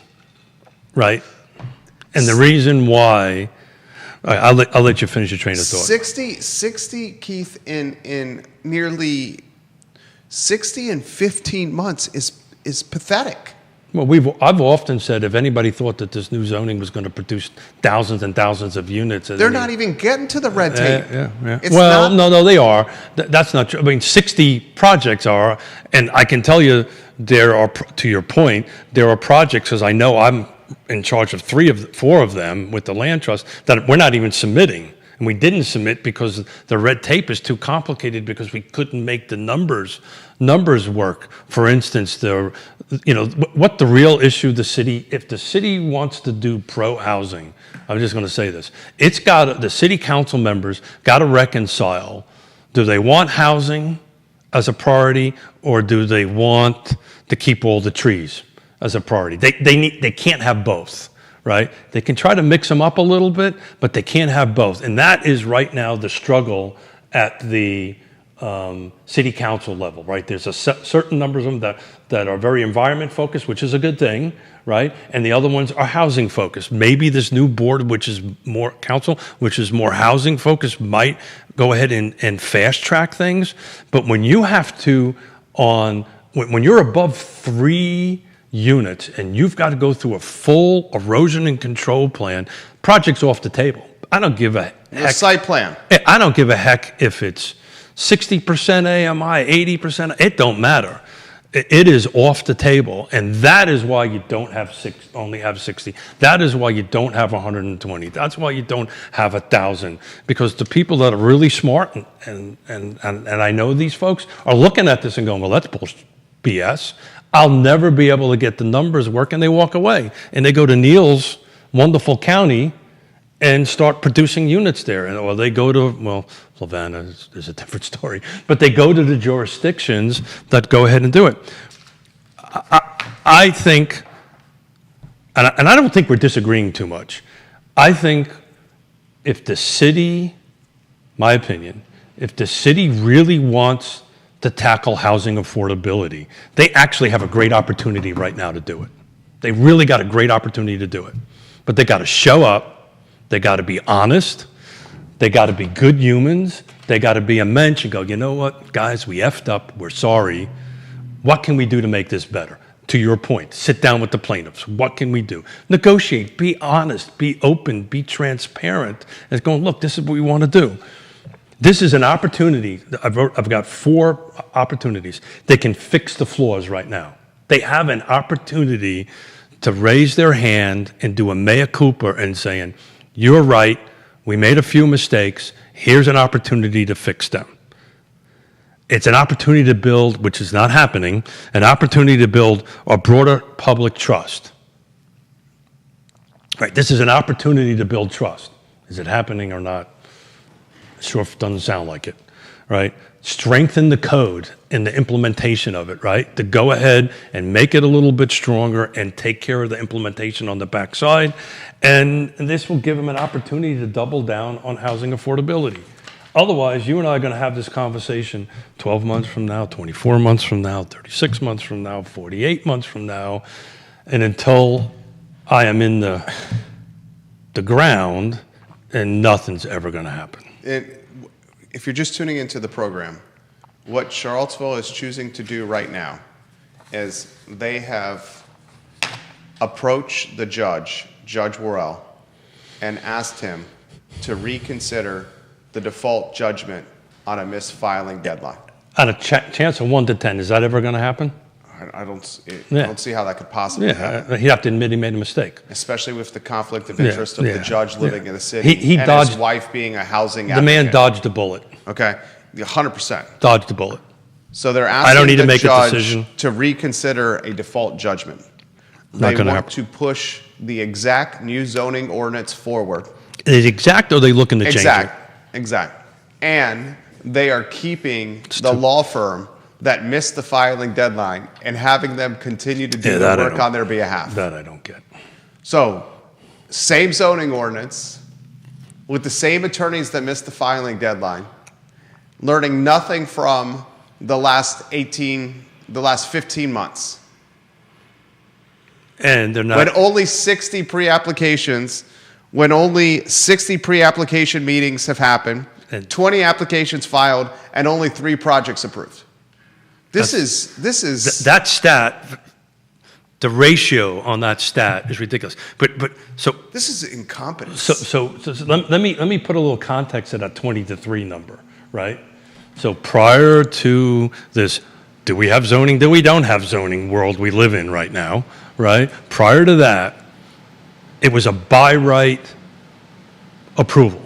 right? And the reason why, I'll let you finish your train of thought. 60, Keith, in nearly 60 in 15 months is pathetic. Well, I've often said if anybody thought that this new zoning was going to produce thousands and thousands of units, they're not even getting to the red tape. Yeah. Well, no, they are. That's not true. I mean, 60 projects are, and I can tell you there are. To your point, there are projects, because I know I'm in charge of 4 of them with the land trust, that we're not even submitting. And we didn't submit because the red tape is too complicated, because we couldn't make the numbers work. For instance, what the real issue if the city wants to do pro-housing, I'm just going to say this, the city council members got to reconcile, do they want housing as a priority, or do they want to keep all the trees as a priority? They can't have both. Right? They can try to mix them up a little bit, but they can't have both. And that is right now the struggle at the city council level, right? There's certain numbers of them that are very environment focused, which is a good thing, right? And the other ones are housing focused. Maybe this new board, which is more housing focused, might go ahead and fast track things. But when you have to, when you're above 3 units and you've got to go through a full erosion and control plan, project's off the table. I don't give a heck. A site plan. I don't give a heck if it's 60% AMI, 80%. It don't matter. It is off the table, and that is why you don't have only have 60. That is why you don't have 120. That's why you don't have 1,000, because the people that are really smart and I know these folks are looking at this and going, well, that's BS. I'll never be able to get the numbers work, and they walk away. And they go to Neil's wonderful county and start producing units there. Or they go to, Savannah is a different story, but they go to the jurisdictions that go ahead and do it. I think, and I don't think we're disagreeing too much. I think if the city, my opinion, if the city really wants to tackle housing affordability, they actually have a great opportunity right now to do it. They really got a great opportunity to do it. But they got to show up, they got to be honest, they got to be good humans, they got to be a mensch and go, you know what, guys, we effed up, we're sorry. What can we do to make this better? To your point, sit down with the plaintiffs. What can we do? Negotiate, be honest, be open, be transparent, and going, look, this is what we want to do. This is an opportunity. I've got 4 opportunities. They can fix the flaws right now. They have an opportunity to raise their hand and do a mea culpa and saying, you're right, we made a few mistakes, here's an opportunity to fix them. It's an opportunity to build, which is not happening, an opportunity to build a broader public trust. Right, this is an opportunity to build trust. Is it happening or not? Sure doesn't sound like it, right? Strengthen the code and the implementation of it, right? To go ahead and make it a little bit stronger and take care of the implementation on the backside. And this will give them an opportunity to double down on housing affordability. Otherwise, you and I are going to have this conversation 12 months from now, 24 months from now, 36 months from now, 48 months from now, and until I am in the ground, and nothing's ever going to happen. If you're just tuning into the program, what Charlottesville is choosing to do right now is they have approached the judge, Judge Worrell, and asked him to reconsider the default judgment on a missed filing deadline. On a chance of 1 to 10, is that ever going to happen? I don't see how that could possibly happen. He'd have to admit he made a mistake. Especially with the conflict of interest of the judge living in the city He and dodged, his wife being a housing the advocate. man dodged a bullet. Okay, 100%. Dodged a bullet. So they're I don't asking need to the make a judge decision. to reconsider a default judgment. Not They gonna want happen. to push the exact new zoning ordinance forward. Is it exact, or are they looking to change it? Exact. And they are keeping the law firm that missed the filing deadline and having them continue to do the work on their behalf. That I don't get. So, same zoning ordinance, with the same attorneys that missed the filing deadline, learning nothing from the last 15 months. And they're not. When only 60 pre-applications, when only 60 pre-application meetings have happened, And 20 applications filed, and only 3 projects approved. This is that stat, the ratio on that stat is ridiculous. But so this is incompetence. So let me put a little context to that 20 to 3 number, right? So prior to this, do we have zoning? Do we don't have zoning world we live in right now, right? Prior to that, it was a by right approval.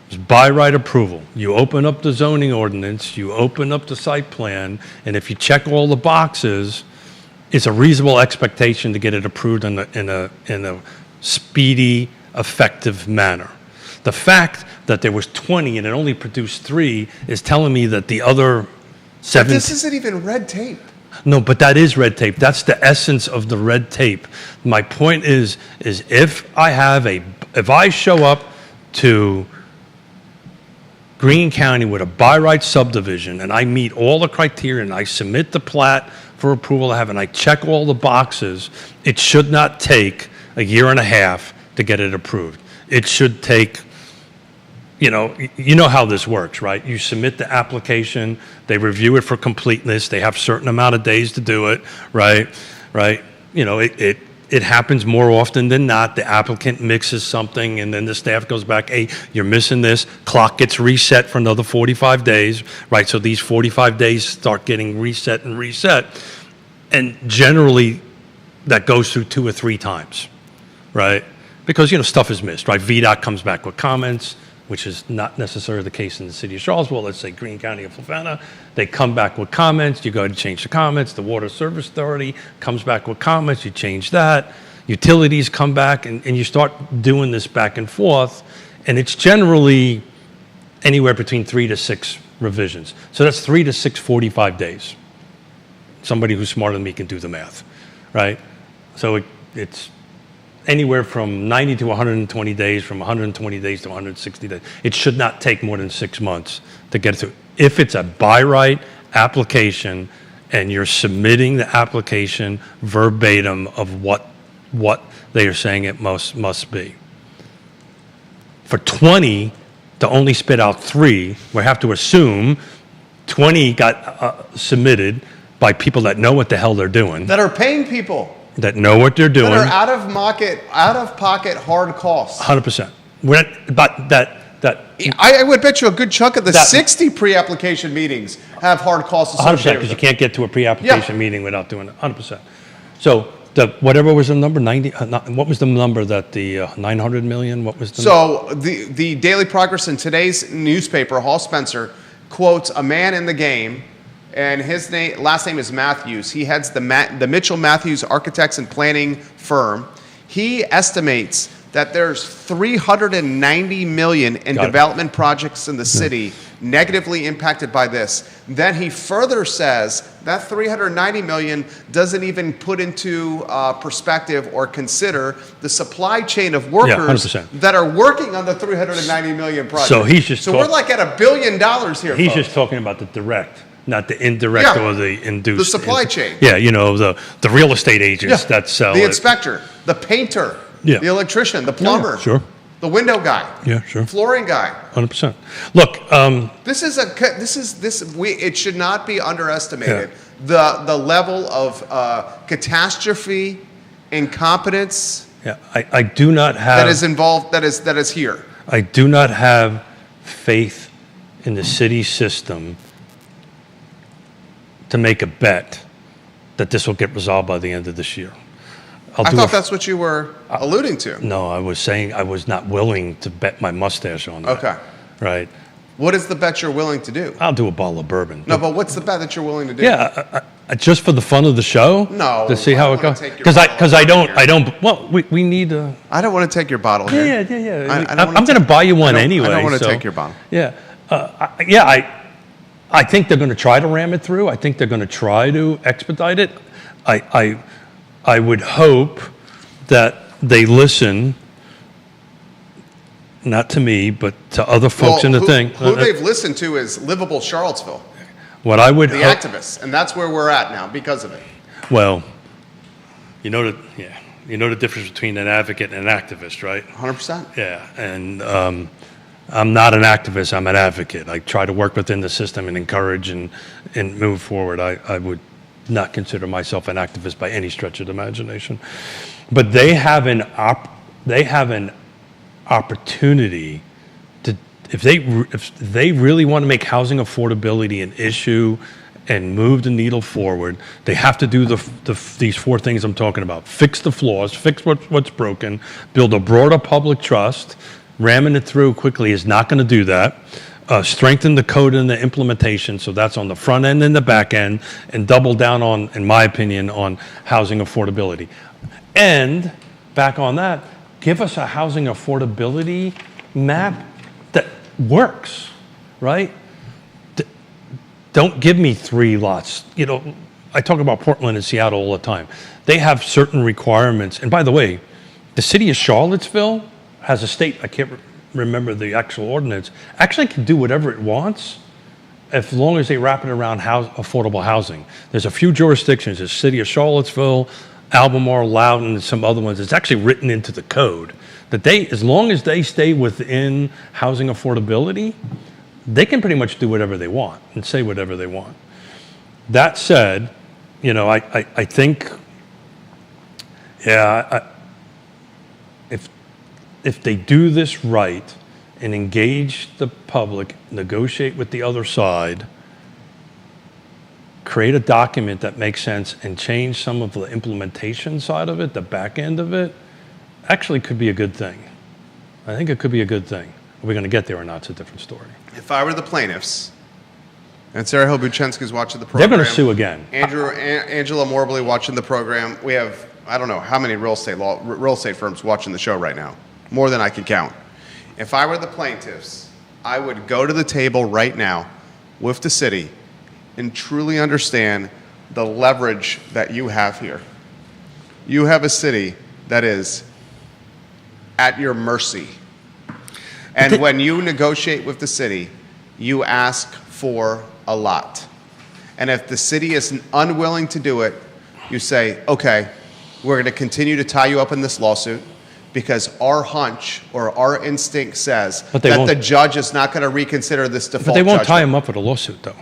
It was by right approval. You open up the zoning ordinance, you open up the site plan, and if you check all the boxes, it's a reasonable expectation to get it approved in a speedy, effective manner. The fact that there was 20 and it only produced 3 is telling me that the other 7. But this isn't even red tape. No, but that is red tape. That's the essence of the red tape. My point is if I show up to Greene County with a by right subdivision and I meet all the criteria and I submit the plat for approval and I check all the boxes, it should not take a year and a half to get it approved. It should take, you know how this works, right? You submit the application, they review it for completeness, they have a certain amount of days to do it, right? You know, it happens more often than not. The applicant mixes something and then the staff goes back, hey, you're missing this. Clock gets reset for another 45 days, right? So these 45 days start getting reset and reset. And generally that goes through 2 or 3 times, right? Because, stuff is missed, right? VDOT comes back with comments, which is not necessarily the case in the city of Charlottesville. Let's say Greene County or Fluvanna. They come back with comments. You go ahead and change the comments. The Water Service Authority comes back with comments. You change that. Utilities come back, and you start doing this back and forth. And it's generally anywhere between 3 to 6 revisions. So that's 3 to 6 45 days. Somebody who's smarter than me can do the math, right? So it's anywhere from 90 to 120 days, from 120 days to 160 days. It should not take more than 6 months to get through. If it's a by right application and you're submitting the application verbatim of what they are saying it must be. For 20 to only spit out 3, we have to assume 20 got submitted by people that know what the hell they're doing. That are paying people. That know what they're doing. That are out of pocket hard costs. 100%. But that I would bet you a good chunk of the 60 pre-application meetings have hard costs 100%, associated because with you them. can't get to a pre-application meeting without doing it. 100%. So whatever was the number, 90. What was the number that the 900 million? What was the? So the Daily Progress in today's newspaper, Hall Spencer, quotes a man in the game, and his last name is Matthews. He heads the Mitchell Matthews Architects and Planning firm. He estimates that there's $390 million in development projects in the city negatively impacted by this. Then he further says that $390 million doesn't even put into perspective or consider the supply chain of workers 100%. that are working on the $390 million project. So he's just we're like at $1 billion here. He's folks. just talking about the direct, not the indirect Yeah. or the induced. The supply chain. Yeah, the real estate agents that sell the it. inspector, the painter, Yeah. the electrician, the plumber, sure. the window guy, Yeah, sure. flooring guy. 100%. Look, It should not be underestimated. The level of catastrophe, incompetence I do not have. that is involved. That is here. I do not have faith in the city system to make a bet that this will get resolved by the end of this year. I thought that's what you were alluding to. No, I was saying I was not willing to bet my mustache on that. Okay. Right. What is the bet you're willing to do? I'll do a bottle of bourbon. No, but what's the bet that you're willing to do? Yeah, just for the fun of the show. No, To see I how don't it wanna goes. take your Because bottle I of don't. bourbon I don't. Well, we need a. I don't want to take your bottle here. Yeah. I don't wanna I'm going to buy you one anyway. I don't want to so- take your bottle. Yeah. I think they're going to try to ram it through. I think they're going to try to expedite it. I would hope that they listen, not to me, but to other folks in the thing. Who they've listened to is Livable Charlottesville, What I would the hope, activists, and that's where we're at now because of it. well, you know the difference between an advocate and an activist, right? 100%. Yeah, and I'm not an activist. I'm an advocate. I try to work within the system and encourage and move forward. I would not consider myself an activist by any stretch of the imagination, but they have an opportunity to, if they really want to make housing affordability an issue and move the needle forward, they have to do these four things I'm talking about: fix the flaws, fix what's broken, build a broader public trust. Ramming it through quickly is not going to do that. Strengthen the code and the implementation, so that's on the front end and the back end, and double down on, in my opinion, on housing affordability. And back on that, give us a housing affordability map that works, right? Don't give me 3 lots. I talk about Portland and Seattle all the time. They have certain requirements. And by the way, the city of Charlottesville has a state, I can't remember the actual ordinance, actually can do whatever it wants as long as they wrap it around affordable housing. There's a few jurisdictions, the city of Charlottesville, Albemarle, Loudoun, and some other ones. It's actually written into the code that as long as they stay within housing affordability, they can pretty much do whatever they want and say whatever they want. That said, I think, if they do this right and engage the public, negotiate with the other side, create a document that makes sense, and change some of the implementation side of it, the back end of it, actually could be a good thing. I think it could be a good thing. Are we going to get there or not? It's a different story. If I were the plaintiffs, and Sarah Hill-Buchensky's watching the program. They're going to sue again. Angela Morbley watching the program. We have, I don't know how many real estate firms watching the show right now. More than I can count. If I were the plaintiffs, I would go to the table right now with the city and truly understand the leverage that you have here. You have a city that is at your mercy. And when you negotiate with the city, you ask for a lot. And if the city is unwilling to do it, you say, okay, we're going to continue to tie you up in this lawsuit because our hunch or our instinct says that the judge is not going to reconsider this default judgment. But they won't tie him up with a lawsuit, though.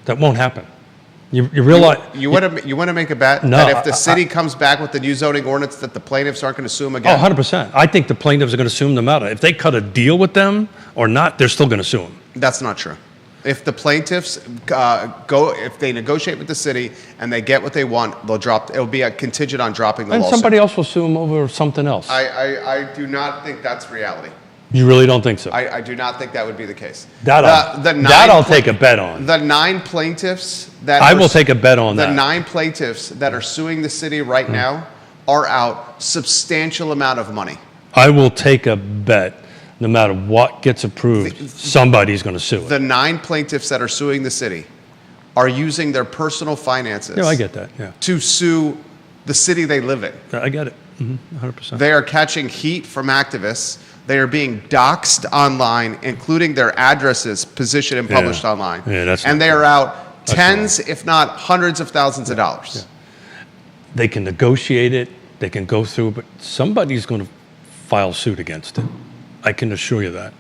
That won't happen. You realize... You want to make a bet that if the city comes back with the new zoning ordinance that the plaintiffs aren't going to sue them again? Oh, 100%. I think the plaintiffs are going to sue them out. If they cut a deal with them or not, they're still going to sue them. That's not true. If the plaintiffs if they negotiate with the city and they get what they want, they'll drop. It'll be a contingent on dropping the lawsuit. And somebody else will sue them over something else. I do not think that's reality. You really don't think so? I do not think that would be the case. That I'll take a bet on. The 9 plaintiffs that I will take a bet on the that. 9 plaintiffs that are suing the city right now are out substantial amount of money. I will take a bet no matter what gets approved, somebody's going to sue it. The 9 plaintiffs that are suing the city are using their personal finances Yeah, I get that. Yeah, to sue the city they live in. I get it. 100%. They are catching heat from activists. They are being doxxed online, including their addresses, positioned and published online. Yeah, that's and not they cool. are out tens, if not hundreds of thousands of dollars. They can negotiate it. They can go through, but somebody's going to file suit against it. I can assure you that.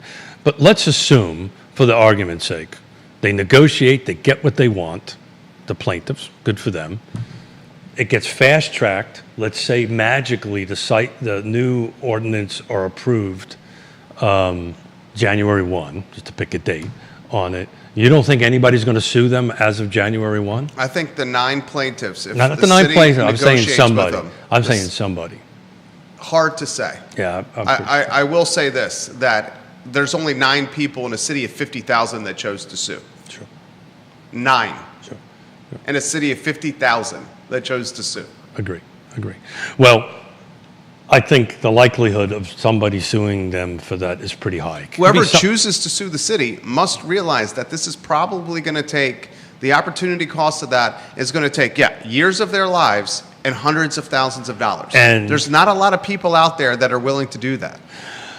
But let's assume, for the argument's sake, they negotiate, they get what they want, the plaintiffs, good for them. It gets fast-tracked. Let's say magically the new ordinance are approved January 1, just to pick a date on it. You don't think anybody's going to sue them as of January 1? I think the 9 plaintiffs, if Not the the 9 city plaintiffs. I'm saying negotiates somebody. with them, I'm this- saying somebody. hard to say. Yeah. I will say this, that there's only 9 people in a city of 50,000 that chose to sue. Sure. 9. Sure. In a city of 50,000 that chose to sue. Agree. Well, I think the likelihood of somebody suing them for that is pretty high. Could be Whoever some- chooses to sue the city must realize that this is probably going to take, the opportunity cost of that is going to take, years of their lives and hundreds of thousands of dollars. And- there's not a lot of people out there that are willing to do that.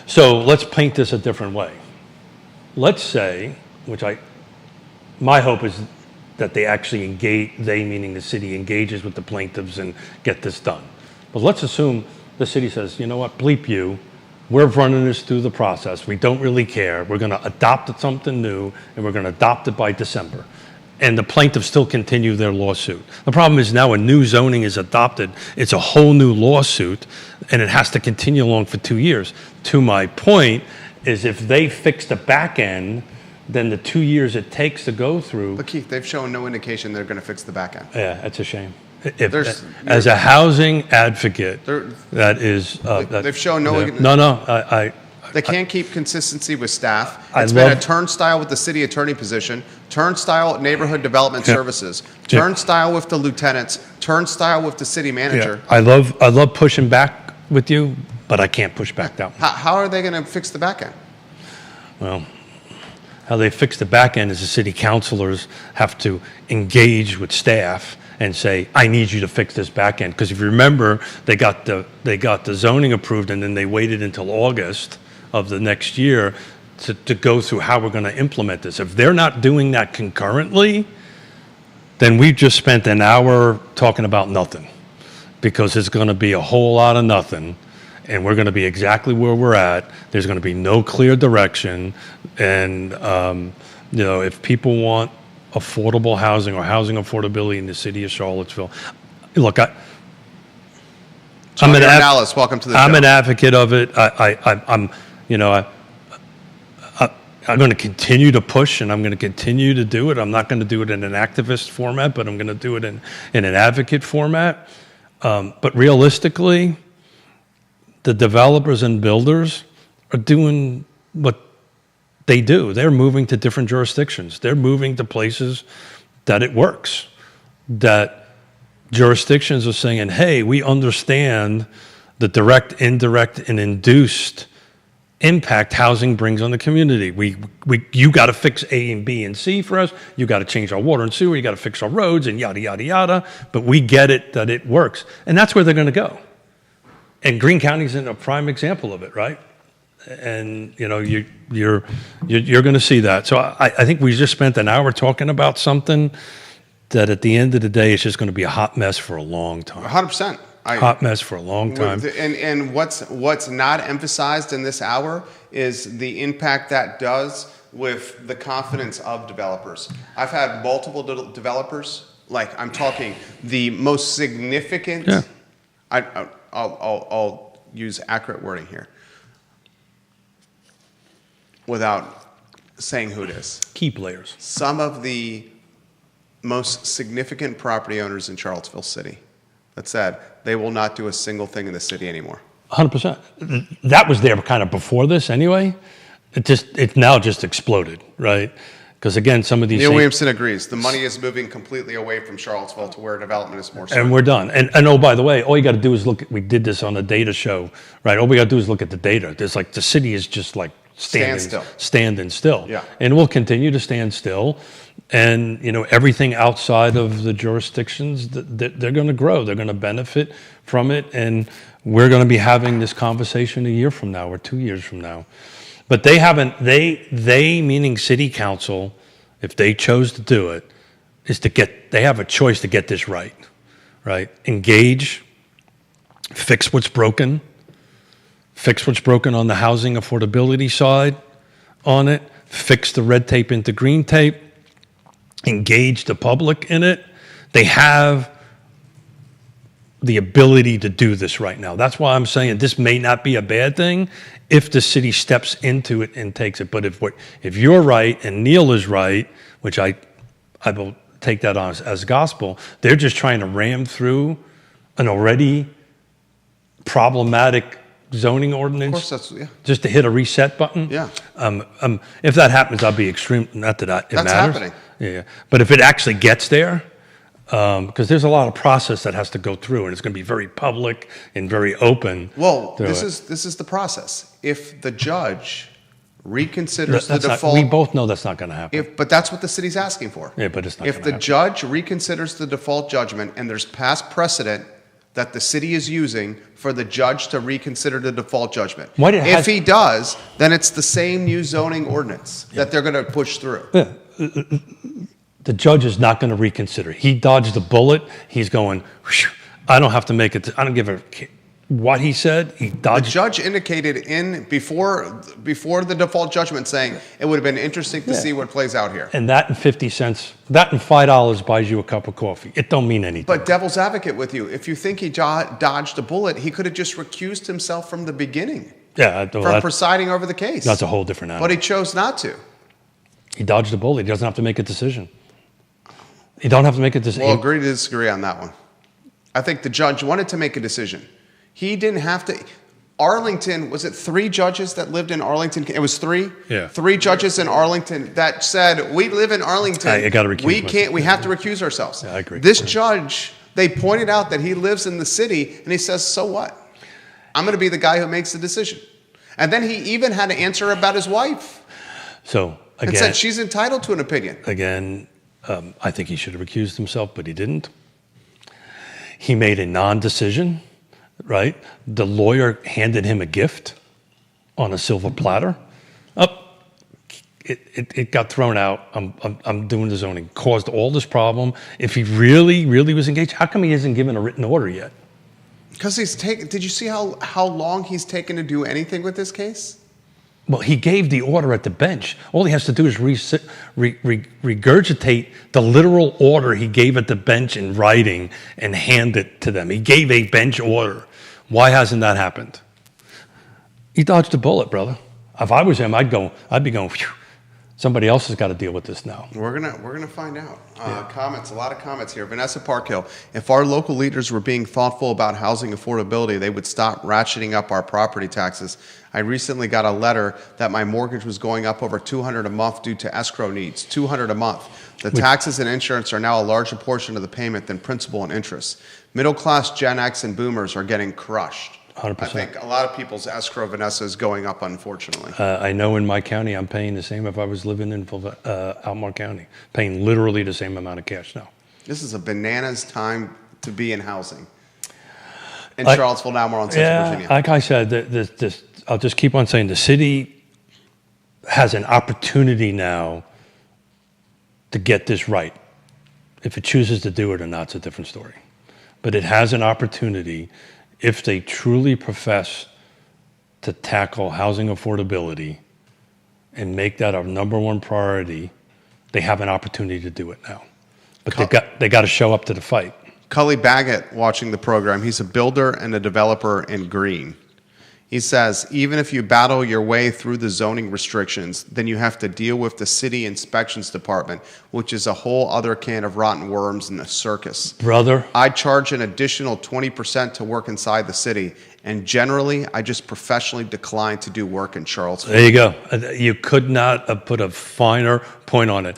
So let's paint this a different way. Let's say, my hope is that they actually engage, they meaning the city engages with the plaintiffs and get this done. But let's assume the city says, you know what, bleep you, we're running this through the process. We don't really care. We're going to adopt something new, and we're going to adopt it by December. And the plaintiffs still continue their lawsuit. The problem is now a new zoning is adopted. It's a whole new lawsuit, and it has to continue along for 2 years. To my point is if they fix the back end, then the 2 years it takes to go through. But Keith, they've shown no indication they're going to fix the back end. Yeah, that's a shame. There's- As a housing advocate, They're- that is. They've shown no- No. They can't keep consistency with staff. I It's been a love- turnstile with the city attorney position, turnstile at neighborhood development services, turnstile with the lieutenants, turnstile with the city manager. I love pushing back with you, but I can't push back that one. How are they going to fix the back end? Well, how they fix the back end is the city councilors have to engage with staff and say, I need you to fix this back end. Because if you remember, they got the zoning approved, and then they waited until August of the next year to go through how we're going to implement this. If they're not doing that concurrently, then we've just spent an hour talking about nothing, because it's going to be a whole lot of nothing, and we're going to be exactly where we're at. There's going to be no clear direction, and if people want affordable housing or housing affordability in the city of Charlottesville, look, I'm John Dallas, welcome to the show. I'm an advocate of it. I'm going to continue to push, and I'm going to continue to do it. I'm not going to do it in an activist format, but I'm going to do it in an advocate format. But realistically, the developers and builders are doing what they do. They're moving to different jurisdictions. They're moving to places that it works, that jurisdictions are saying, hey, we understand the direct, indirect, and induced impact housing brings on the community. You got to fix A and B and C for us. You got to change our water and sewer. You got to fix our roads and yada, yada, yada. But we get it that it works. And that's where they're going to go. And Greene County's a prime example of it, right? And, you're going to see that. So I think we just spent an hour talking about something that at the end of the day is just going to be a hot mess for a long time. 100%. Hot mess for a long time. And what's not emphasized in this hour is the impact that does with the confidence of developers. I've had multiple developers, like I'm talking the most significant. Yeah. I'll use accurate wording here without saying who it is. Key players. Some of the most significant property owners in Charlottesville City that said they will not do a single thing in the city anymore. 100%. That was there kind of before this anyway. It's now just exploded, right? Because again, some of these Neil things, Williamson agrees. The money is moving completely away from Charlottesville to where development is more certain. and we're done. And oh, by the way, all you got to do is look. We did this on a data show, right? All we got to do is look at the data. There's like the city is just like standing still. Yeah. And we'll continue to stand still. And, everything outside of the jurisdictions, they're going to grow. They're going to benefit from it. And we're going to be having this conversation a year from now or 2 years from now. But they haven't, they meaning city council, if they chose to do it, they have a choice to get this right? Engage, fix what's broken on the housing affordability side on it, fix the red tape into green tape, engage the public in it. They have the ability to do this right now. That's why I'm saying this may not be a bad thing if the city steps into it and takes it. But if you're right and Neil is right, which I will take that on as gospel, they're just trying to ram through an already problematic zoning ordinance. Of course, just to hit a reset button. Yeah. If that happens, I'll be extreme. Not that it That's matters. happening. Yeah. But if it actually gets there, because there's a lot of process that has to go through, and it's going to be very public and very open. Well, this is the process. If the judge reconsiders the default, we both know that's not going to happen. But that's what the city's asking for. Yeah, but it's not. If the judge reconsiders the default judgment, and there's past precedent that the city is using for the judge to reconsider the default judgment. If he does, then it's the same new zoning ordinance that they're going to push through. Yeah. The judge is not going to reconsider. He dodged the bullet. He's going, whew, I don't have to make it. I don't give a what he said. He dodged. The judge indicated before the default judgment saying it would have been interesting to see what plays out here. And that and 50 cents, that and $5 buys you a cup of coffee. It don't mean anything. But devil's advocate with you, if you think he dodged a bullet, he could have just recused himself from the beginning. Yeah, from presiding over the case. That's a whole different animal. But he chose not to. He dodged a bullet. He doesn't have to make a decision. He don't have to make a decision. Well, agree to disagree on that one. I think the judge wanted to make a decision. He didn't have to. Arlington, was it 3 judges that lived in Arlington? It was 3? Yeah. 3 judges in Arlington that said, we live in Arlington. I got to recuse myself. We have to recuse ourselves. Yeah, I agree. This judge, they pointed out that he lives in the city, and he says, so what? I'm going to be the guy who makes the decision. And then he even had to answer about his wife. So, again. And said she's entitled to an opinion. Again, I think he should have recused himself, but he didn't. He made a non-decision, right? The lawyer handed him a gift on a silver platter. It got thrown out. I'm doing the zoning. Caused all this problem. If he really, really was engaged, how come he hasn't given a written order yet? Because did you see how long he's taken to do anything with this case? Well, he gave the order at the bench. All he has to do is regurgitate the literal order he gave at the bench in writing and hand it to them. He gave a bench order. Why hasn't that happened? He dodged a bullet, brother. If I was him, I'd be going, phew. Somebody else has got to deal with this now. We're gonna find out. Comments, a lot of comments here. Vanessa Parkhill, if our local leaders were being thoughtful about housing affordability, they would stop ratcheting up our property taxes. I recently got a letter that my mortgage was going up over $200 a month due to escrow needs. $200 a month. The taxes and insurance are now a larger portion of the payment than principal and interest. Middle class Gen X and boomers are getting crushed. 100%. I think a lot of people's escrow, Vanessa, is going up, unfortunately. I know in my county, I'm paying the same if I was living in Albemarle County, paying literally the same amount of cash now. This is a bananas time to be in housing. In Charlottesville, now we're on Central Virginia. Like I said, I'll just keep on saying the city has an opportunity now to get this right. If it chooses to do it or not, it's a different story. But it has an opportunity. If they truly profess to tackle housing affordability and make that our number one priority, they have an opportunity to do it now. But they got to show up to the fight. Cully Baggett watching the program, he's a builder and a developer in Green. He says, even if you battle your way through the zoning restrictions, then you have to deal with the city inspections department, which is a whole other can of rotten worms in a circus. Brother. I charge an additional 20% to work inside the city, and generally, I just professionally decline to do work in Charlottesville. There you go. You could not have put a finer point on it.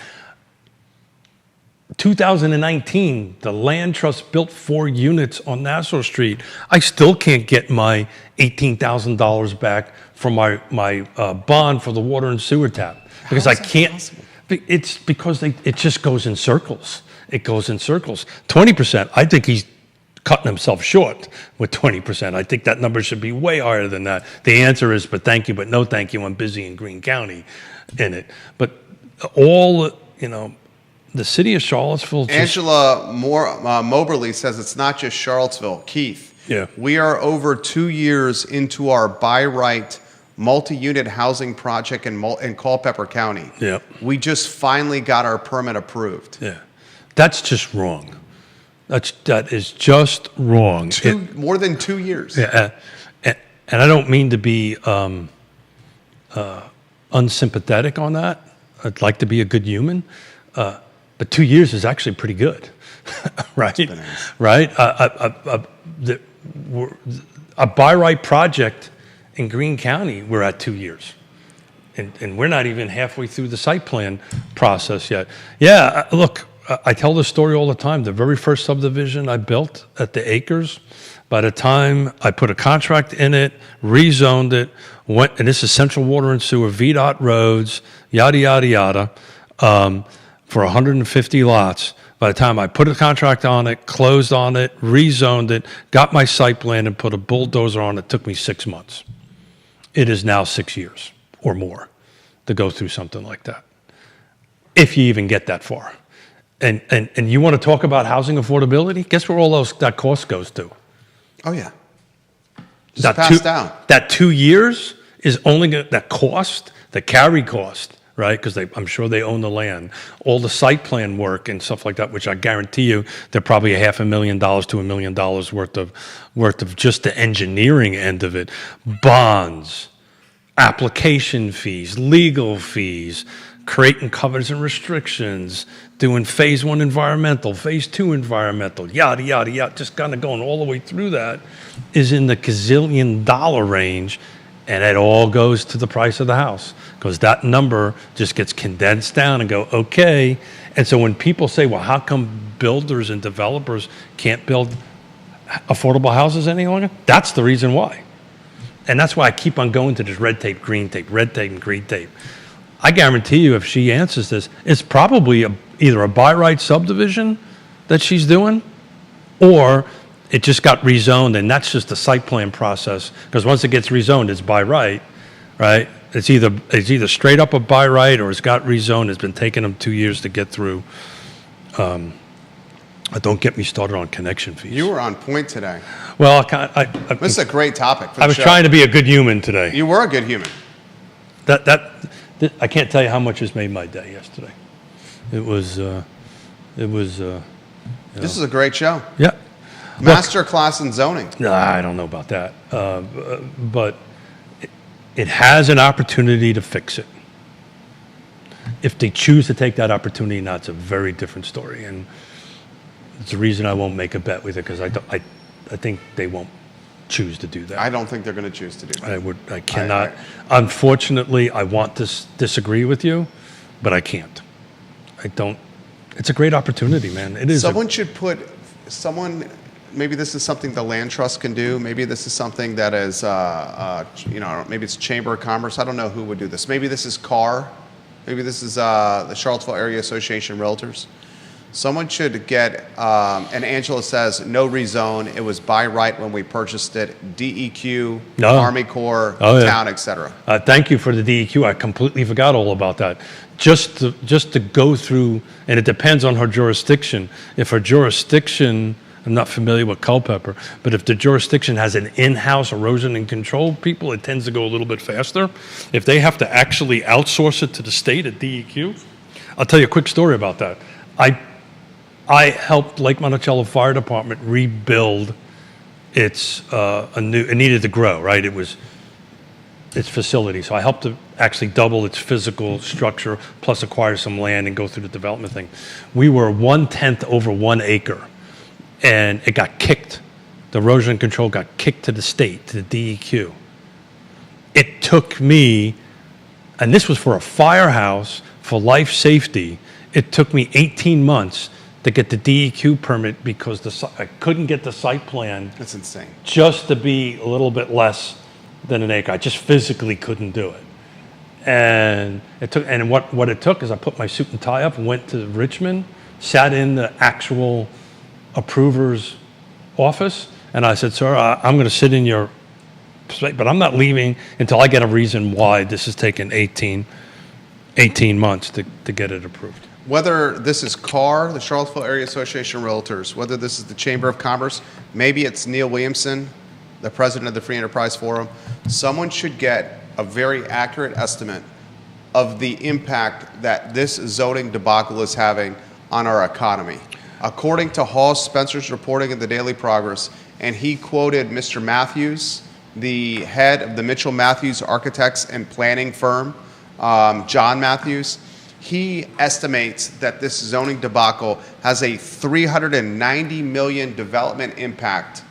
2019, the land trust built 4 units on Nassau Street. I still can't get my $18,000 back from my bond for the water and sewer tap because I can't. Possible? It's because it just goes in circles. It goes in circles. 20%. I think he's cutting himself short with 20%. I think that number should be way higher than that. The answer is, but thank you, but no thank you. I'm busy in Greene County in it. But the city of Charlottesville. Angela Moberly says it's not just Charlottesville. Keith, Yeah. we are over 2 years into our by right multi-unit housing project in Culpeper County. Yeah. We just finally got our permit approved. Yeah, that's just wrong. That is just wrong. More than 2 years. Yeah, and I don't mean to be unsympathetic on that. I'd like to be a good human, but 2 years is actually pretty good, right? Bananas. Right? A by right project in Greene County, we're at 2 years. And we're not even halfway through the site plan process yet. Yeah, look, I tell this story all the time. The very first subdivision I built at the Acres, by the time I put a contract in it, rezoned it, and this is Central Water and Sewer, VDOT roads, yada, yada, yada, for 150 lots. By the time I put a contract on it, closed on it, rezoned it, got my site plan and put a bulldozer on it, took me 6 months. It is now 6 years or more to go through something like that, if you even get that far. And you want to talk about housing affordability? Guess where all that cost goes to? Oh, yeah. Just passed down. That 2 years is only that cost, the carry cost, right? Because I'm sure they own the land. All the site plan work and stuff like that, which I guarantee you, they're probably $500,000 to $1 million worth of just the engineering end of it. Bonds, application fees, legal fees, creating covenants and restrictions, doing phase 1 environmental, phase 2 environmental, yada, yada, yada, just kind of going all the way through that is in the gazillion dollar range, and it all goes to the price of the house because that number just gets condensed down and go, okay. And so when people say, well, how come builders and developers can't build affordable houses any longer? That's the reason why. And that's why I keep on going to this red tape, green tape, red tape, and green tape. I guarantee you if she answers this, it's probably either a by right subdivision that she's doing or it just got rezoned and that's just the site plan process because once it gets rezoned, it's by right, right? It's either straight up a by right or it's got rezoned. It's been taking them 2 years to get through. Don't get me started on connection fees. You were on point today. Well, This is a great topic for the I was show. trying to be a good human today. You were a good human. I can't tell you how much has made my day yesterday. It was. This is a great show. Yeah. Master class in zoning. No, I don't know about that. But it has an opportunity to fix it. If they choose to take that opportunity, now it's a very different story. And it's the reason I won't make a bet with it because I think they won't choose to do that. I don't think they're going to choose to do that. I cannot. Unfortunately, I want to disagree with you, but I can't. I don't. It's a great opportunity, man. It is. Maybe this is something the land trust can do. Maybe this is something that is, maybe it's Chamber of Commerce. I don't know who would do this. Maybe this is CAR. Maybe this is the Charlottesville Area Association of Realtors. Someone should get, and Angela says, no rezone. It was by right when we purchased it. DEQ, Army Corps, town, etc. Thank you for the DEQ. I completely forgot all about that. Just to go through, and it depends on her jurisdiction. If her jurisdiction, I'm not familiar with Culpeper, but if the jurisdiction has an in-house erosion and control people, it tends to go a little bit faster. If they have to actually outsource it to the state at DEQ, I'll tell you a quick story about that. I helped Lake Monticello Fire Department rebuild it needed to grow, right? It was its facility. So I helped to actually double its physical structure, plus acquire some land and go through the development thing. We were 1/10 over 1 acre, and it got kicked. The erosion control got kicked to the state, to the DEQ. It took me, and this was for a firehouse for life safety, it took me 18 months to get the DEQ permit because I couldn't get the site plan That's insane. just to be a little bit less than an acre. I just physically couldn't do it. And what it took is I put my suit and tie up and went to Richmond, sat in the actual approver's office, and I said, sir, I'm going to sit in your space, but I'm not leaving until I get a reason why this has taken 18 months to get it approved. Whether this is CAR, the Charlottesville Area Association of Realtors, whether this is the Chamber of Commerce, maybe it's Neil Williamson, the president of the Free Enterprise Forum, someone should get a very accurate estimate of the impact that this zoning debacle is having on our economy. According to Hall Spencer's reporting in the Daily Progress, and he quoted Mr. Matthews, the head of the Mitchell Matthews Architects and Planning firm, John Matthews, he estimates that this zoning debacle has a $390 million development impact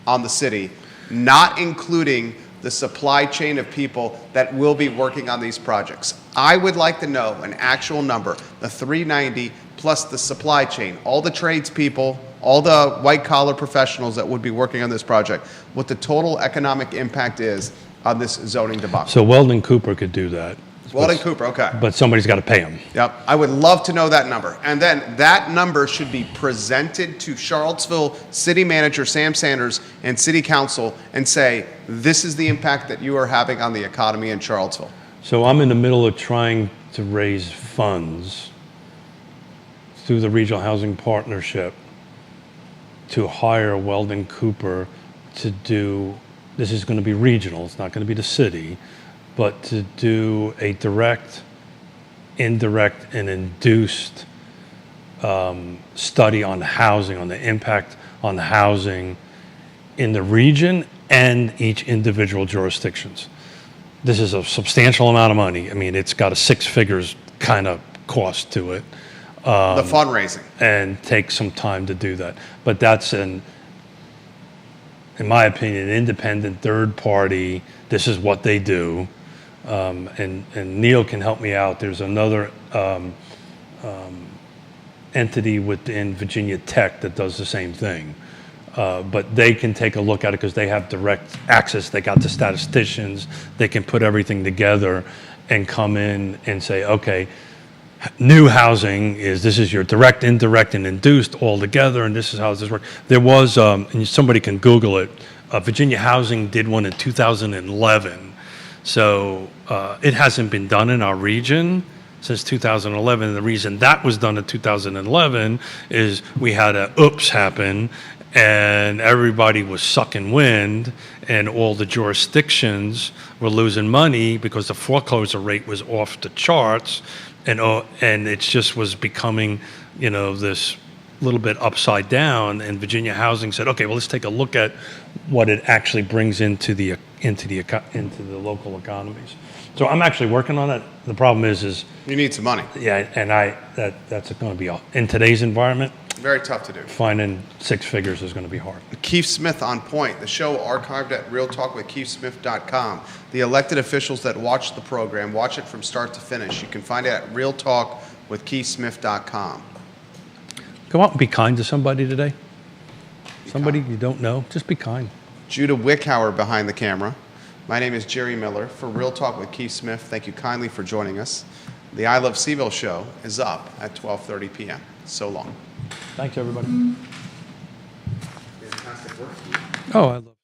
on the city, not including the supply chain of people that will be working on these projects. I would like to know an actual number, the 390 plus the supply chain, all the tradespeople, all the white-collar professionals that would be working on this project, what the total economic impact is on this zoning debacle. So Weldon Cooper could do that. Weldon Cooper, okay. But somebody's got to pay him. Yep, I would love to know that number. And then that number should be presented to Charlottesville City Manager Sam Sanders and City Council and say, this is the impact that you are having on the economy in Charlottesville. So I'm in the middle of trying to raise funds through the Regional Housing Partnership to hire Weldon Cooper to do, this is going to be regional, it's not going to be the city, but to do a direct, indirect, and induced study on housing, on the impact on housing in the region and each individual jurisdictions. This is a substantial amount of money. I mean, it's got a six figures kind of cost to it. The fundraising. And take some time to do that. But that's in my opinion, an independent third party. This is what they do. And Neil can help me out. There's another entity within Virginia Tech that does the same thing. But they can take a look at it because they have direct access. They got the statisticians. They can put everything together and come in and say, okay, new housing this is your direct, indirect, and induced all together, and this is how this works. There was, and somebody can Google it, Virginia Housing did one in 2011. So it hasn't been done in our region since 2011. And the reason that was done in 2011 is we had a oops happen, and everybody was sucking wind, and all the jurisdictions were losing money because the foreclosure rate was off the charts, and it just was becoming, this little bit upside down. And Virginia Housing said, okay, well, let's take a look at what it actually brings into the local economies. So I'm actually working on it. The problem is you need some money. Yeah, and that's going to be in today's environment. Very tough to do. Finding six figures is going to be hard. Keith Smith on point. The show archived at realtalkwithkeithsmith.com. The elected officials that watch the program, watch it from start to finish. You can find it at realtalkwithkeithsmith.com. Go out and be kind to somebody today. Somebody you don't know, just be kind. Judah Wickhauer behind the camera. My name is Jerry Miller for Real Talk with Keith Smith. Thank you kindly for joining us. The I Love CVille show is up at 12:30 p.m. So long. Thanks, everybody. Fantastic work. Oh, I love